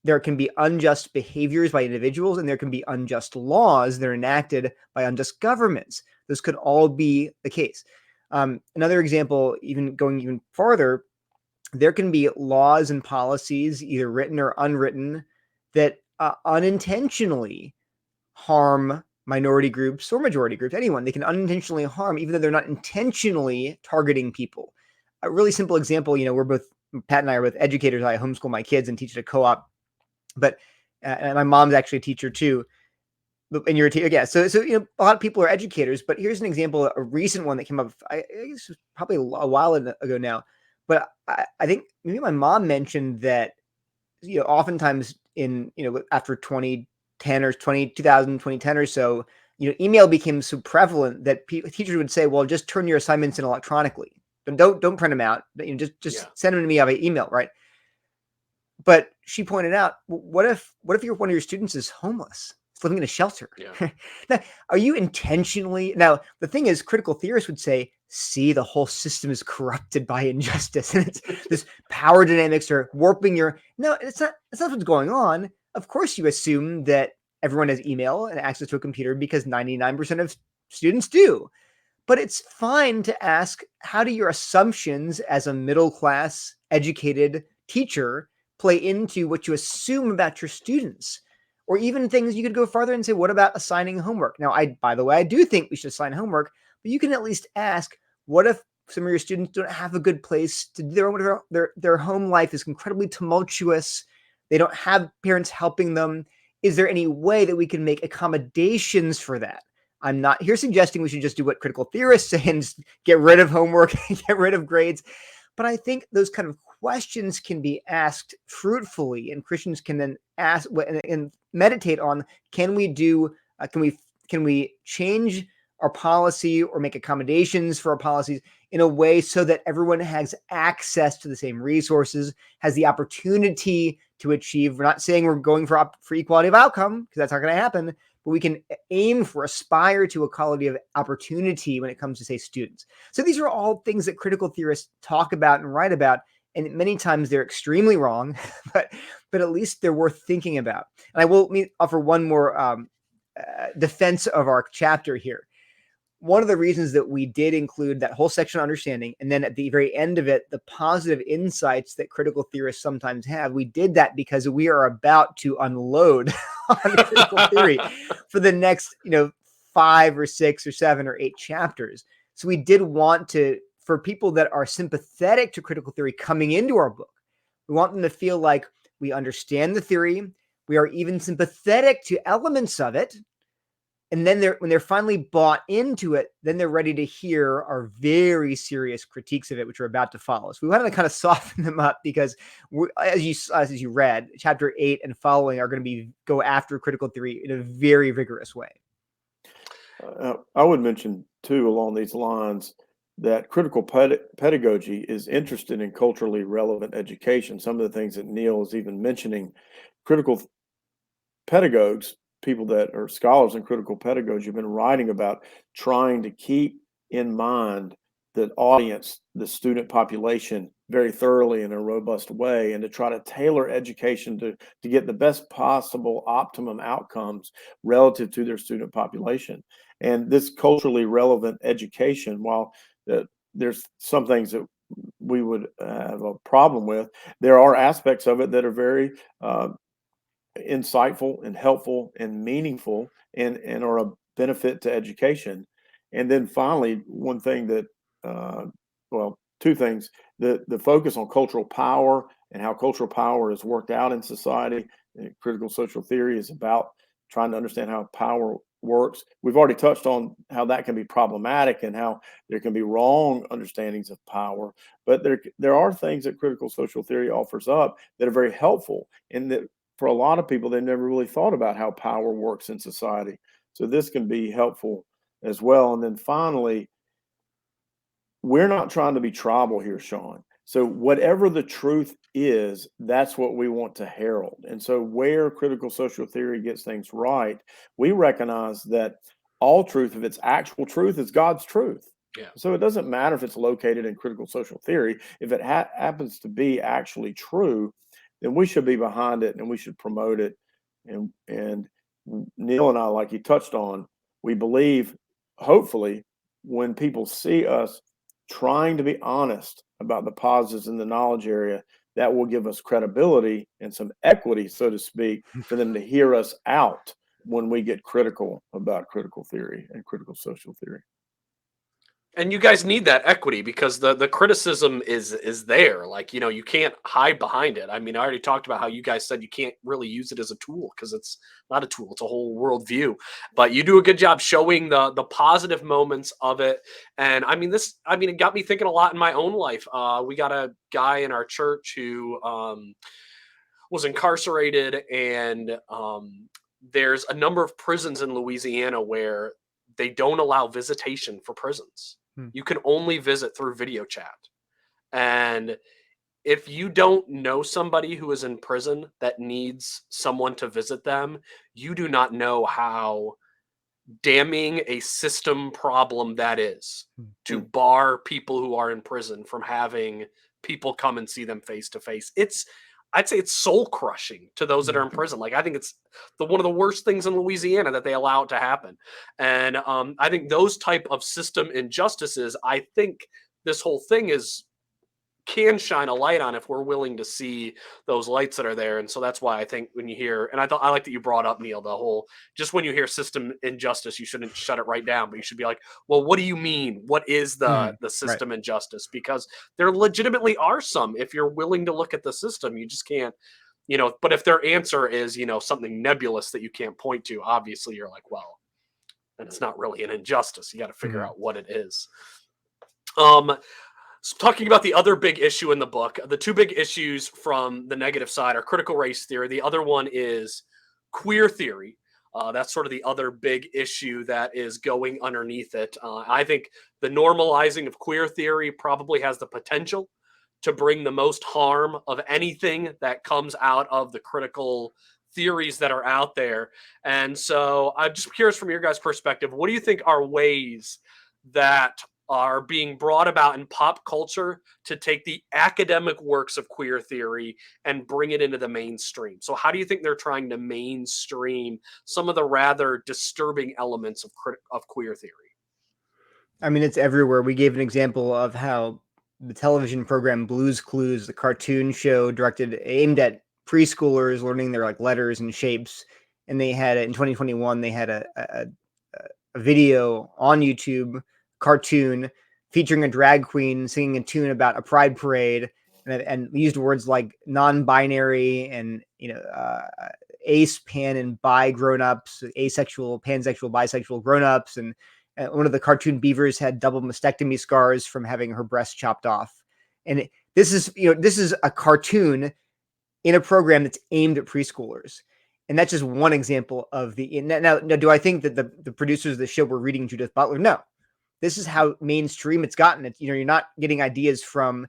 there can be unjust behaviors by individuals, and there can be unjust laws that are enacted by unjust governments. This could all be the case. Another example, going even farther, there can be laws and policies, either written or unwritten, that unintentionally harm minority groups or majority groups, anyone. They can unintentionally harm, even though they're not intentionally targeting people. A really simple example, Pat and I are both educators. I homeschool my kids and teach at a co-op, but and my mom's actually a teacher too. And you're a teacher, yeah. So a lot of people are educators. But here's an example, a recent one that came up. I guess it was probably a while ago now. But I think maybe my mom mentioned that oftentimes after 2010 or 2010 or so, email became so prevalent that teachers would say, well, just turn your assignments in electronically. Don't print them out. Just send them to me via email, right? But she pointed out, what if one of your students is homeless, living in a shelter? Yeah. Now, are you intentionally? Now, the thing is, critical theorists would say, see, the whole system is corrupted by injustice, and it's this power dynamics are warping your. No, it's not. That's not what's going on. Of course, you assume that everyone has email and access to a computer because 99% of students do. But it's fine to ask, how do your assumptions as a middle-class educated teacher play into what you assume about your students? Or even things you could go farther and say, what about assigning homework? Now, by the way, I do think we should assign homework, but you can at least ask, what if some of your students don't have a good place to do their home life is incredibly tumultuous. They don't have parents helping them. Is there any way that we can make accommodations for that? I'm not here suggesting we should just do what critical theorists say and get rid of homework, get rid of grades. But I think those kind of questions can be asked fruitfully, and Christians can then ask and meditate on: can we change our policy or make accommodations for our policies in a way so that everyone has access to the same resources, has the opportunity to achieve? We're not saying we're going for equality of outcome, because that's not going to happen, but we can aspire to equality of opportunity when it comes to, say, students. So these are all things that critical theorists talk about and write about, and many times they're extremely wrong, but at least they're worth thinking about. And I will offer one more defense of our chapter here. One of the reasons that we did include that whole section on understanding, and then at the very end of it, the positive insights that critical theorists sometimes have, we did that because we are about to unload on critical theory for the next, 5 or 6 or 7 or 8 chapters. So we did want to, for people that are sympathetic to critical theory coming into our book, we want them to feel like we understand the theory, we are even sympathetic to elements of it. And then when they're finally bought into it, then they're ready to hear our very serious critiques of it, which are about to follow. So we wanted to kind of soften them up because, as you read, chapter 8 and following are going to go after critical theory in a very vigorous way. I would mention too, along these lines, that critical pedagogy is interested in culturally relevant education. Some of the things that Neil is even mentioning, critical pedagogues, people that are scholars in critical pedagogy, have been writing about trying to keep in mind the audience, the student population, very thoroughly in a robust way, and to try to tailor education to get the best possible optimum outcomes relative to their student population. And this culturally relevant education, while there's some things that we would have a problem with, there are aspects of it that are very insightful and helpful and meaningful and are a benefit to education. And then finally, one thing that, two things: the focus on cultural power and how cultural power is worked out in society. Critical social theory is about trying to understand how power works. We've already touched on how that can be problematic and how there can be wrong understandings of power, but there are things that critical social theory offers up that are very helpful, and that for a lot of people, they never really thought about how power works in society. So this can be helpful as well. And then finally, we're not trying to be tribal here, Shawn. So whatever the truth is, that's what we want to herald. And so where critical social theory gets things right, we recognize that all truth, if it's actual truth, is God's truth. Yeah. So it doesn't matter if it's located in critical social theory. If it happens to be actually true, then we should be behind it and we should promote it. And Neil and I, like you touched on, we believe, hopefully, when people see us trying to be honest about the positives in the knowledge area, that will give us credibility and some equity, so to speak, for them to hear us out when we get critical about critical theory and critical social theory. And you guys need that equity because the criticism is there. Like, you know, you can't hide behind it. I mean, I already talked about how you guys said you can't really use it as a tool because it's not a tool, it's a whole worldview. But you do a good job showing the positive moments of it. And I mean, it got me thinking a lot in my own life. We got a guy in our church who was incarcerated, and there's a number of prisons in Louisiana where they don't allow visitation for prisons. You can only visit through video chat. And if you don't know somebody who is in prison that needs someone to visit them, you do not know how damning a system problem that is to bar people who are in prison from having people come and see them face to face. I'd say it's soul crushing to those that are in prison. Like, I think it's one of the worst things in Louisiana that they allow it to happen. And I think those type of system injustices, I think this whole thing can shine a light on if we're willing to see those lights that are there. And so that's why I think when you hear, and I like that you brought up, Neil, the whole, just when you hear system injustice, you shouldn't shut it right down, but you should be like, well, what do you mean? What is the system injustice? Because there legitimately are some. If you're willing to look at the system, you just can't, you know, but if their answer is, you know, something nebulous that you can't point to, obviously you're like, well, then it's not really an injustice. You got to figure out what it is. So talking about the other big issue in the book, the two big issues from the negative side are critical race theory. The other one is queer theory. That's sort of the other big issue that is going underneath it. I think the normalizing of queer theory probably has the potential to bring the most harm of anything that comes out of the critical theories that are out there. And so I'm just curious, from your guys' perspective, what do you think are ways that are being brought about in pop culture to take the academic works of queer theory and bring it into the mainstream? So how do you think they're trying to mainstream some of the rather disturbing elements of queer theory? I mean, it's everywhere. We gave an example of how the television program Blue's Clues, the cartoon show aimed at preschoolers learning their like letters and shapes, and they had in 2021 they had a video on YouTube, cartoon featuring a drag queen singing a tune about a pride parade, and used words like non-binary and ace, pan, and bi grown-ups, asexual, pansexual, bisexual grown-ups, and one of the cartoon beavers had double mastectomy scars from having her breast chopped off. And this is a cartoon in a program that's aimed at preschoolers. And that's just one example of now do I think that the producers of the show were reading Judith Butler? No. This is how mainstream it's gotten. It's, you're not getting ideas from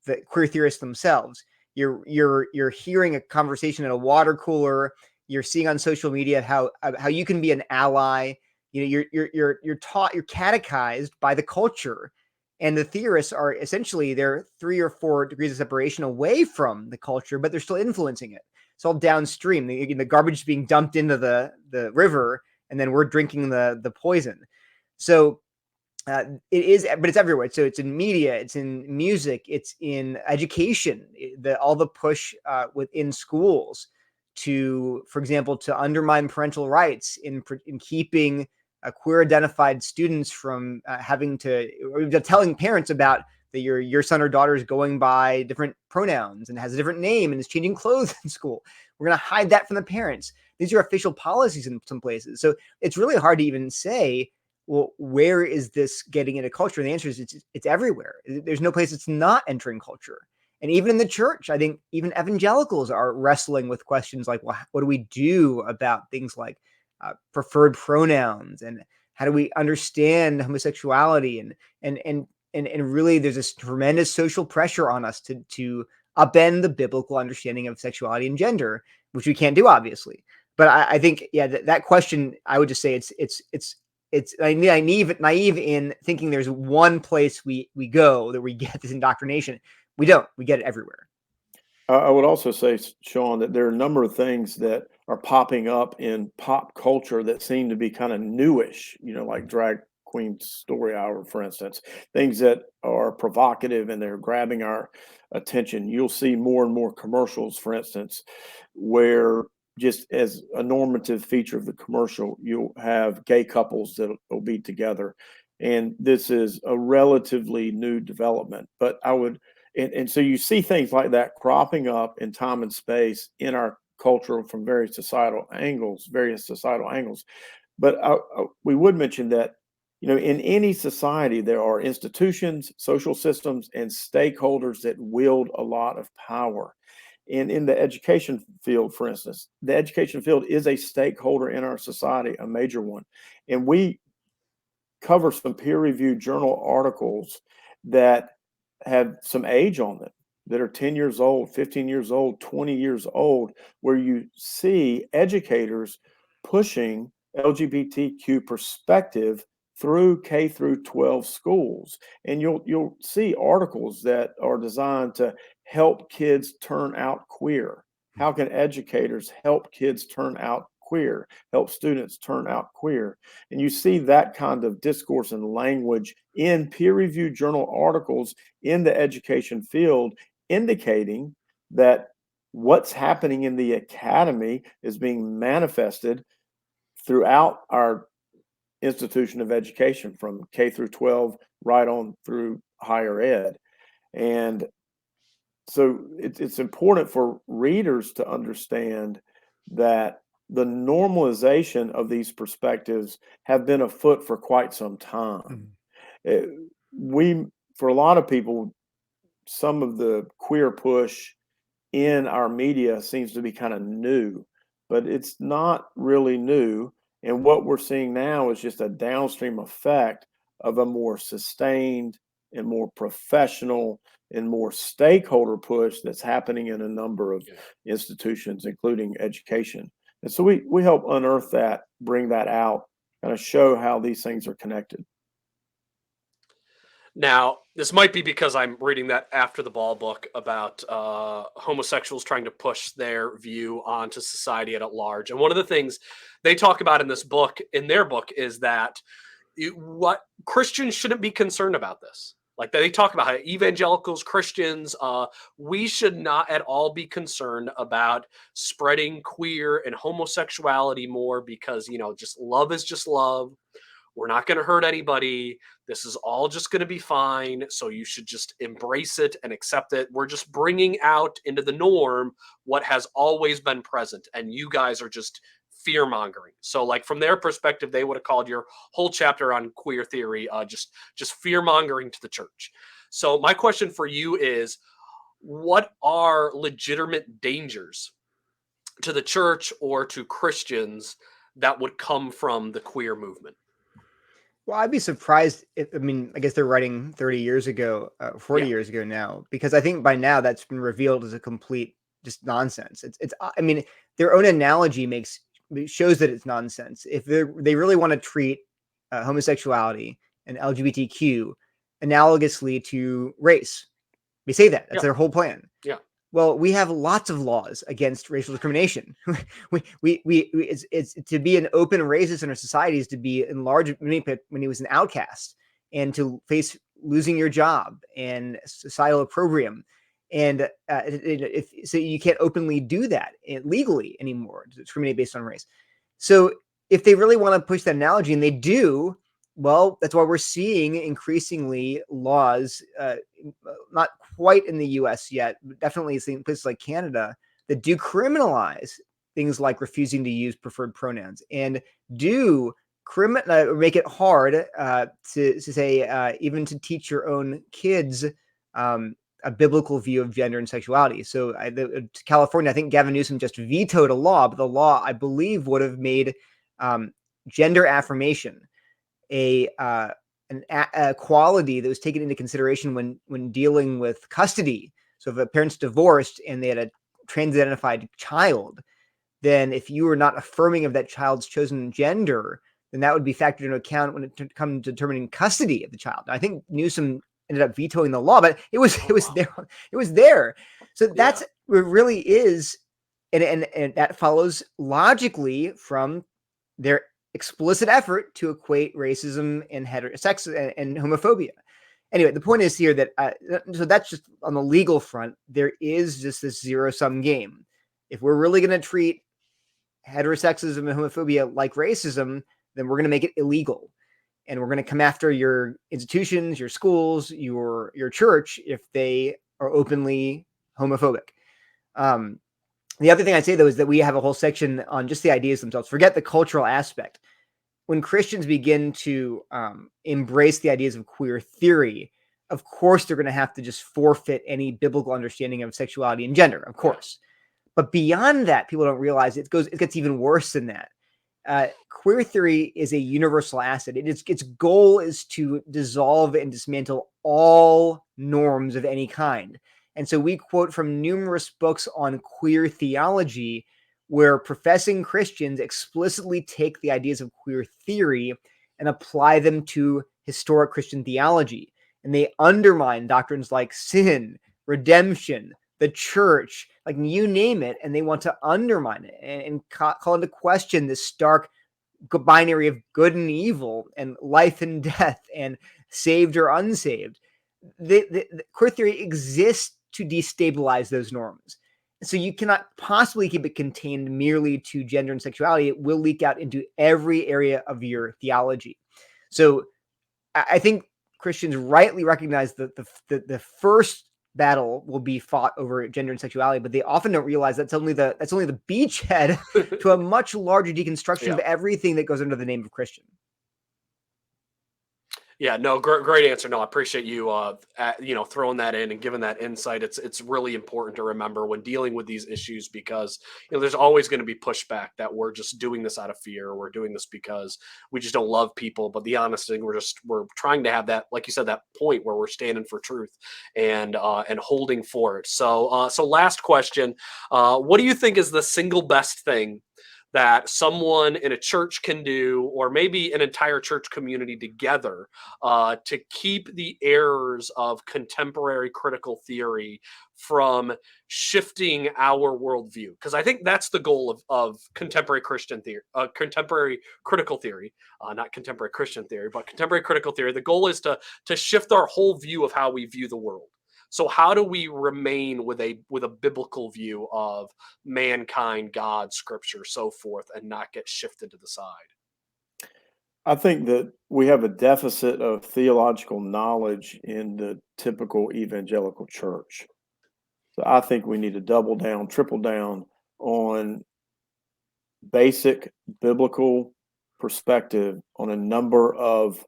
the queer theorists themselves. You're hearing a conversation at a water cooler. You're seeing on social media how you can be an ally. You're taught, you're catechized by the culture, and the theorists are essentially, they're 3 or 4 degrees of separation away from the culture, but they're still influencing it. It's all downstream. The garbage is being dumped into the river, and then we're drinking the poison. So it is, but it's everywhere. So it's in media, it's in music, it's in education. All the push within schools to, for example, to undermine parental rights in keeping queer identified students from having to, or telling parents about that your son or daughter is going by different pronouns and has a different name and is changing clothes in school. We're going to hide that from the parents. These are official policies in some places. So it's really hard to even say, well, where is this getting into culture? And the answer is it's everywhere. There's no place it's not entering culture. And even in the church, I think even evangelicals are wrestling with questions like, well, what do we do about things like preferred pronouns, and how do we understand homosexuality, and and really there's this tremendous social pressure on us to upend the biblical understanding of sexuality and gender, which we can't do, obviously. But I think, yeah, that question, I would just say it's naive in thinking there's one place we go that we get this indoctrination. We don't. We get it everywhere. I would also say, Shawn, that there are a number of things that are popping up in pop culture that seem to be kind of newish, like Drag Queen Story Hour, for instance, things that are provocative and they're grabbing our attention. You'll see more and more commercials, for instance, where just as a normative feature of the commercial, you'll have gay couples that will be together. And this is a relatively new development, but and so you see things like that cropping up in time and space in our culture from various societal angles. But we would mention that, in any society, there are institutions, social systems, and stakeholders that wield a lot of power. And in the education field, for instance, the education field is a stakeholder in our society, a major one. And we cover some peer-reviewed journal articles that have some age on them, that are 10 years old, 15 years old, 20 years old, where you see educators pushing LGBTQ perspective through K through 12 schools. And you'll see articles that are designed to help kids turn out queer. How can educators help kids turn out queer, help students turn out queer? And you see that kind of discourse and language in peer-reviewed journal articles in the education field, indicating that what's happening in the academy is being manifested throughout our institution of education, from K through 12 right on through higher ed. And so it's important for readers to understand that the normalization of these perspectives have been afoot for quite some time. For a lot of people, some of the queer push in our media seems to be kind of new, but it's not really new. And what we're seeing now is just a downstream effect of a more sustained and more professional and more stakeholder push that's happening in a number of institutions, including education. And so we help unearth that, bring that out, kind of show how these things are connected. Now, this might be because I'm reading that After the Ball book about homosexuals trying to push their view onto society at large. And one of the things they talk about in their book, is that what Christians shouldn't be concerned about this. Like, they talk about how evangelicals, Christians, we should not at all be concerned about spreading queer and homosexuality more, because, just love is just love. We're not going to hurt anybody. This is all just going to be fine. So you should just embrace it and accept it. We're just bringing out into the norm what has always been present. And you guys are just fear mongering. So, like, from their perspective, they would have called your whole chapter on queer theory just fear mongering to the church. So my question for you is, what are legitimate dangers to the church or to Christians that would come from the queer movement? Well, I'd be surprised if, I guess they're writing 30 years ago, 40 years ago now, because I think by now that's been revealed as a complete just nonsense. Their own analogy shows that it's nonsense. If they really want to treat homosexuality and LGBTQ analogously to race, they say that's their whole plan. Yeah. Well, we have lots of laws against racial discrimination. It's to be an open racist in our society is to be enlarged when he was an outcast, and to face losing your job and societal opprobrium. And so you can't openly do that legally anymore, to discriminate based on race. So if they really want to push that analogy, and they do, well, that's why we're seeing increasingly laws, not quite in the US yet, but definitely in places like Canada, that do criminalize things like refusing to use preferred pronouns, and do make it hard to say, even to teach your own kids a biblical view of gender and sexuality. So California, I think Gavin Newsom just vetoed a law, but the law, I believe, would have made gender affirmation a a quality that was taken into consideration when dealing with custody. So if a parent's divorced and they had a trans-identified child, then if you were not affirming of that child's chosen gender, then that would be factored into account when it comes to determining custody of the child. I think Newsom ended up vetoing the law, but it was there. It was there. So that's what really is, and that follows logically from their explicit effort to equate racism and sex and homophobia. Anyway, the point is here that so that's just on the legal front. There is just this zero-sum game. If we're really going to treat heterosexism and homophobia like racism, then we're going to make it illegal, and we're going to come after your institutions, your schools, your church if they are openly homophobic. The other thing I'd say, though, is that we have a whole section on just the ideas themselves. Forget the cultural aspect. When Christians begin to embrace the ideas of queer theory, of course, they're going to have to just forfeit any biblical understanding of sexuality and gender, of course. But beyond that, people don't realize it gets even worse than that. Queer theory is a universal asset. Its goal is to dissolve and dismantle all norms of any kind. And so we quote from numerous books on queer theology where professing Christians explicitly take the ideas of queer theory and apply them to historic Christian theology. And they undermine doctrines like sin, redemption, the church, like you name it, and they want to undermine it and call into question this stark binary of good and evil and life and death and saved or unsaved. The queer theory exists to destabilize those norms. So you cannot possibly keep it contained merely to gender and sexuality. It will leak out into every area of your theology. So I think Christians rightly recognize that the first battle will be fought over gender and sexuality, but they often don't realize that's only the beachhead to a much larger deconstruction of everything that goes under the name of Christian. Yeah, no, great answer. No, I appreciate you, throwing that in and giving that insight. It's really important to remember when dealing with these issues because there's always going to be pushback that we're just doing this out of fear, or we're doing this because we just don't love people. But the honest thing, we're trying to have that, like you said, that point where we're standing for truth and holding for it. So last question, what do you think is the single best thing that someone in a church can do, or maybe an entire church community together, to keep the errors of contemporary critical theory from shifting our worldview? Because I think that's the goal of contemporary Christian theory, contemporary critical theory, not contemporary Christian theory, but contemporary critical theory. The goal is to shift our whole view of how we view the world. So how do we remain with a biblical view of mankind, God, scripture, so forth, and not get shifted to the side? I think that we have a deficit of theological knowledge in the typical evangelical church. So I think we need to double down, triple down on basic biblical perspective on a number of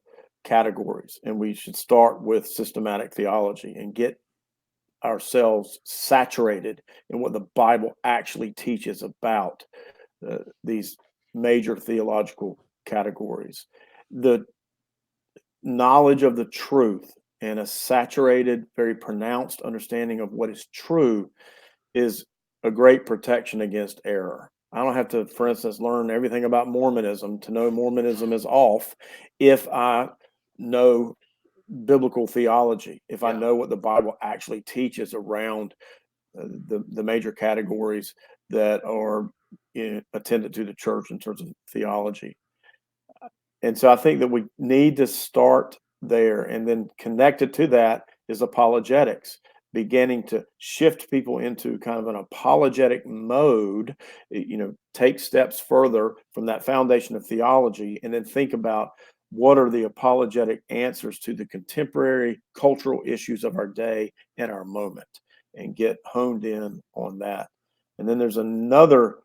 categories. And we should start with systematic theology and get ourselves saturated in what the Bible actually teaches about these major theological categories. The knowledge of the truth and a saturated, very pronounced understanding of what is true is a great protection against error. I don't have to, for instance, learn everything about Mormonism to know Mormonism is off if I know biblical theology, if I know what the Bible actually teaches around the major categories that are attended to the church in terms of theology. And so I think that we need to start there, and then connected to that is apologetics, beginning to shift people into kind of an apologetic mode, take steps further from that foundation of theology, and then think about what are the apologetic answers to the contemporary cultural issues of our day and our moment, and get honed in on that. And then there's another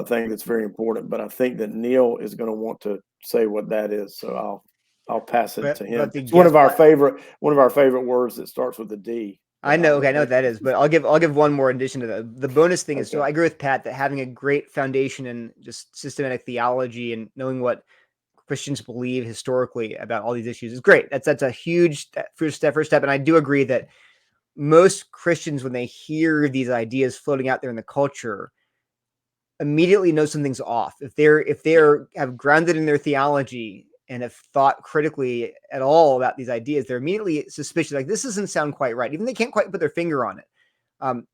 thing that's very important, but I think that Neil is going to want to say what that is, so I'll pass it to him. It's one of our favorite words that starts with a D. I know. Okay, I know what that is, but I'll give one more addition to that. The bonus thing is, so I agree with Pat that having a great foundation in just systematic theology and knowing what Christians believe historically about all these issues is great. That's a huge first step. And I do agree that most Christians, when they hear these ideas floating out there in the culture, immediately know something's off. If they're have grounded in their theology and have thought critically at all about these ideas, they're immediately suspicious. Like, this doesn't sound quite right. Even they can't quite put their finger on it.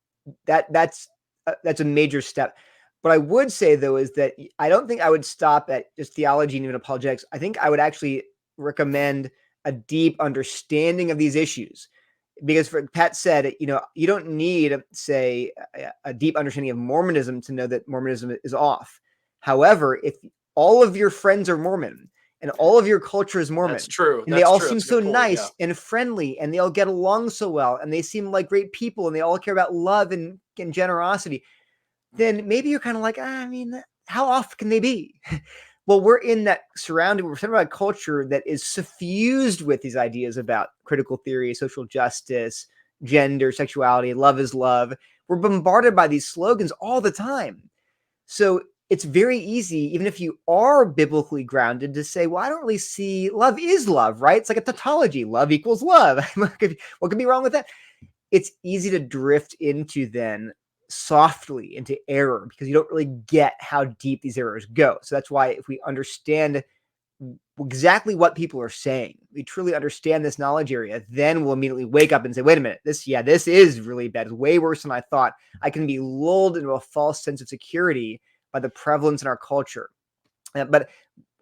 That's a major step. What I would say, though, is that I don't think I would stop at just theology and even apologetics. I think I would actually recommend a deep understanding of these issues. Because for Pat said, you don't need, say, a deep understanding of Mormonism to know that Mormonism is off. However, if all of your friends are Mormon and all of your culture is Mormon, that's true. and they all true. seem That's a so good point, nice yeah. and friendly, and they all get along so well, and they seem like great people, and they all care about love and generosity, then maybe you're kind of like, I mean, how off can they be? Well, we're in that surrounding, we're surrounded by a culture that is suffused with these ideas about critical theory, social justice, gender, sexuality, love is love. We're bombarded by these slogans all the time. So it's very easy, even if you are biblically grounded, to say, well, I don't really see love is love, right? It's like a tautology. Love equals love. What could be wrong with that? It's easy to drift into then softly into error because you don't really get how deep these errors go. So that's why if we understand exactly what people are saying, we truly understand this knowledge area, then we'll immediately wake up and say, wait a minute, this is really bad. It's way worse than I thought. I can be lulled into a false sense of security by the prevalence in our culture. But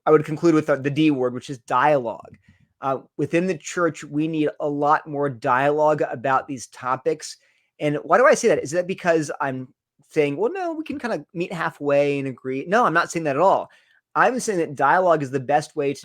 I would conclude with the D word, which is dialogue. Within the church, we need a lot more dialogue about these topics. And why do I say that? Is that because I'm saying, well, no, we can kind of meet halfway and agree? No, I'm not saying that at all. I'm saying that dialogue is the best way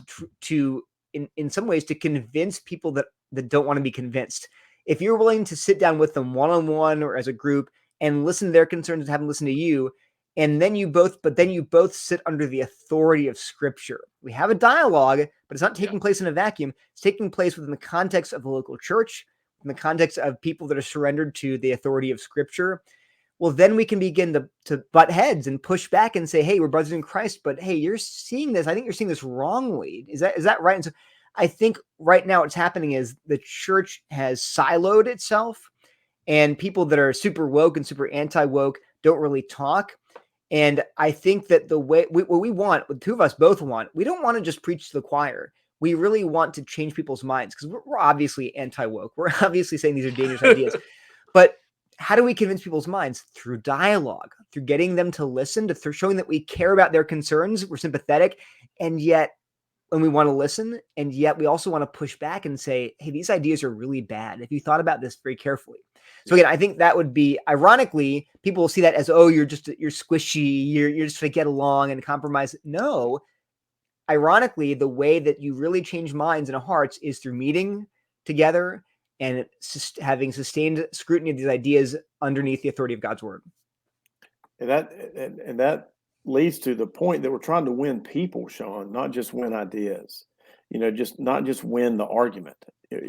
to in some ways, to convince people that don't want to be convinced. If you're willing to sit down with them one-on-one or as a group and listen to their concerns and have them listen to you, and then you both sit under the authority of Scripture. We have a dialogue, but it's not taking place in a vacuum. It's taking place within the context of the local church, in the context of people that are surrendered to the authority of Scripture. Well, then we can begin to butt heads and push back and say, hey, we're brothers in Christ, but hey, you're seeing this. I think you're seeing this wrongly. Is that right? And so I think right now what's happening is the church has siloed itself, and people that are super woke and super anti-woke don't really talk. And I think that the way what we want, what the two of us both want, we don't want to just preach to the choir. We really want to change people's minds because we're obviously anti-woke. We're obviously saying these are dangerous ideas. But how do we convince people's minds? Through dialogue, through getting them to listen, through showing that we care about their concerns, we're sympathetic, and yet when we want to listen, and yet we also want to push back and say, hey, these ideas are really bad. If you thought about this very carefully. So again, I think that would be, ironically, people will see that as, oh, you're squishy, you're just to get along and compromise. No, ironically, the way that you really change minds and hearts is through meeting together and having sustained scrutiny of these ideas underneath the authority of God's word. And that leads to the point that we're trying to win people, Shawn, not just win ideas. Not just win the argument.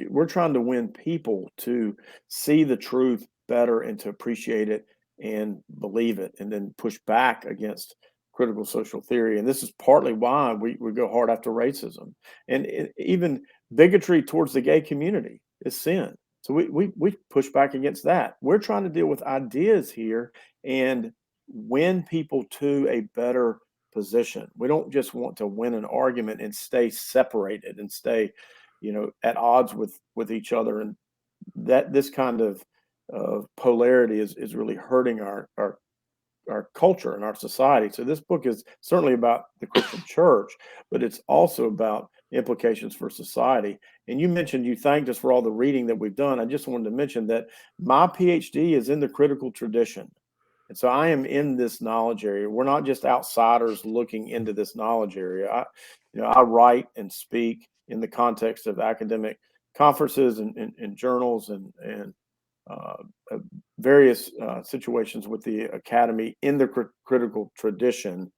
We're trying to win people to see the truth better and to appreciate it and believe it, and then push back against critical social theory. And this is partly why we go hard after racism and even bigotry towards the gay community is sin. So we push back against that. We're trying to deal with ideas here and win people to a better position. We don't just want to win an argument and stay separated and stay, at odds with each other. And that this kind of polarity is really hurting our culture and our society. So this book is certainly about the Christian church, but it's also about implications for society. And you mentioned you thanked us for all the reading that we've done. I just wanted to mention that my PhD is in the critical tradition. And so I am in this knowledge area. We're not just outsiders looking into this knowledge area. I write and speak in the context of academic conferences and journals and various situations with the academy in the critical tradition.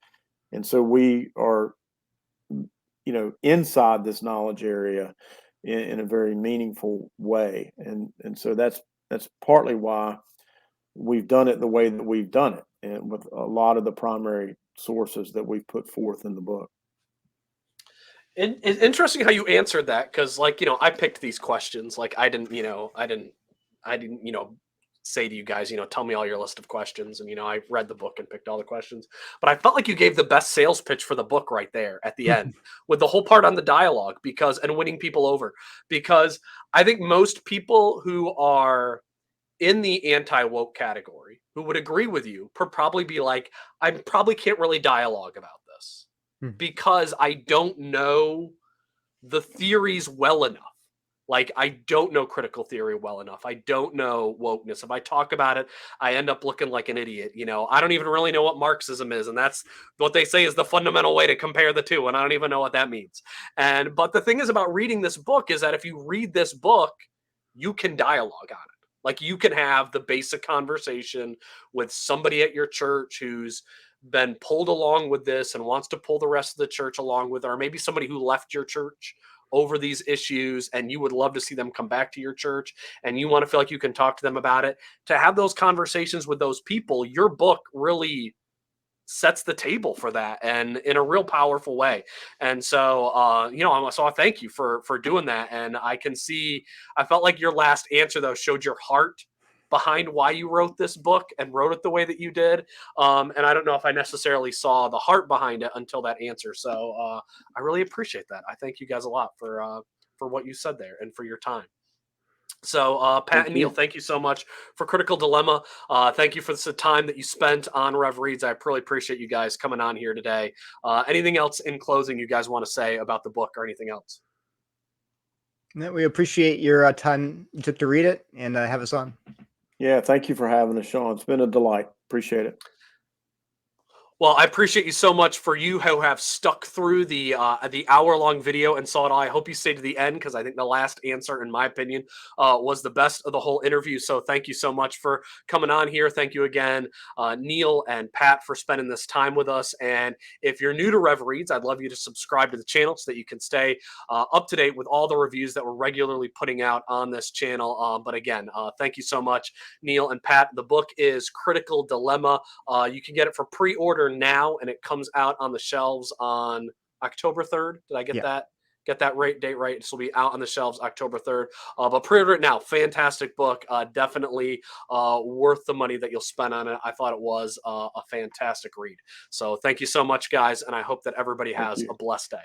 And so we are, inside this knowledge area in a very meaningful way. And so that's partly why we've done it the way that we've done it, and with a lot of the primary sources that we've put forth in the book. It's interesting how you answered that, because, like, I picked these questions. Like, I didn't, say to you guys, tell me all your list of questions. And, I read the book and picked all the questions. But I felt like you gave the best sales pitch for the book right there at the end, with the whole part on the dialogue, and winning people over. Because I think most people who are in the anti-woke category who would agree with you probably be like, I probably can't really dialogue about this Hmm. because I don't know the theories well enough. Like, I don't know critical theory well enough. I don't know wokeness. If I talk about it, I end up looking like an idiot. I don't even really know what Marxism is. And that's what they say is the fundamental way to compare the two. And I don't even know what that means. But the thing is about reading this book is that if you read this book, you can dialogue on it. Like, you can have the basic conversation with somebody at your church who's been pulled along with this and wants to pull the rest of the church along with, or maybe somebody who left your church over these issues and you would love to see them come back to your church and you want to feel like you can talk to them about it. To have those conversations with those people, your book really sets the table for that, and in a real powerful way. And so so I thank you for doing that. And I felt like your last answer though showed your heart behind why you wrote this book and wrote it the way that you did. And I don't know if I necessarily saw the heart behind it until that answer. So I really appreciate that. I thank you guys a lot for what you said there and for your time. So, Pat and Neil, thank you so much for Critical Dilemma. Thank you for the time that you spent on Rev Reads. I really appreciate you guys coming on here today. Anything else in closing you guys want to say about the book or anything else? We appreciate your time you took to read it and have us on. Yeah, thank you for having us, Shawn. It's been a delight. Appreciate it. Well, I appreciate you so much for you who have stuck through the hour-long video and saw it all. I hope you stayed to the end, because I think the last answer, in my opinion, was the best of the whole interview. So thank you so much for coming on here. Thank you again, Neil and Pat, for spending this time with us. And if you're new to Rev Reads, I'd love you to subscribe to the channel so that you can stay up to date with all the reviews that we're regularly putting out on this channel. But again, thank you so much, Neil and Pat. The book is Critical Dilemma. You can get it for pre-order now, and it comes out on the shelves on October 3rd. Did I get that? Get that date right? This will be out on the shelves October 3rd. But pre-order it now. Fantastic book. Definitely worth the money that you'll spend on it. I thought it was a fantastic read. So thank you so much, guys, and I hope that everybody has a blessed day.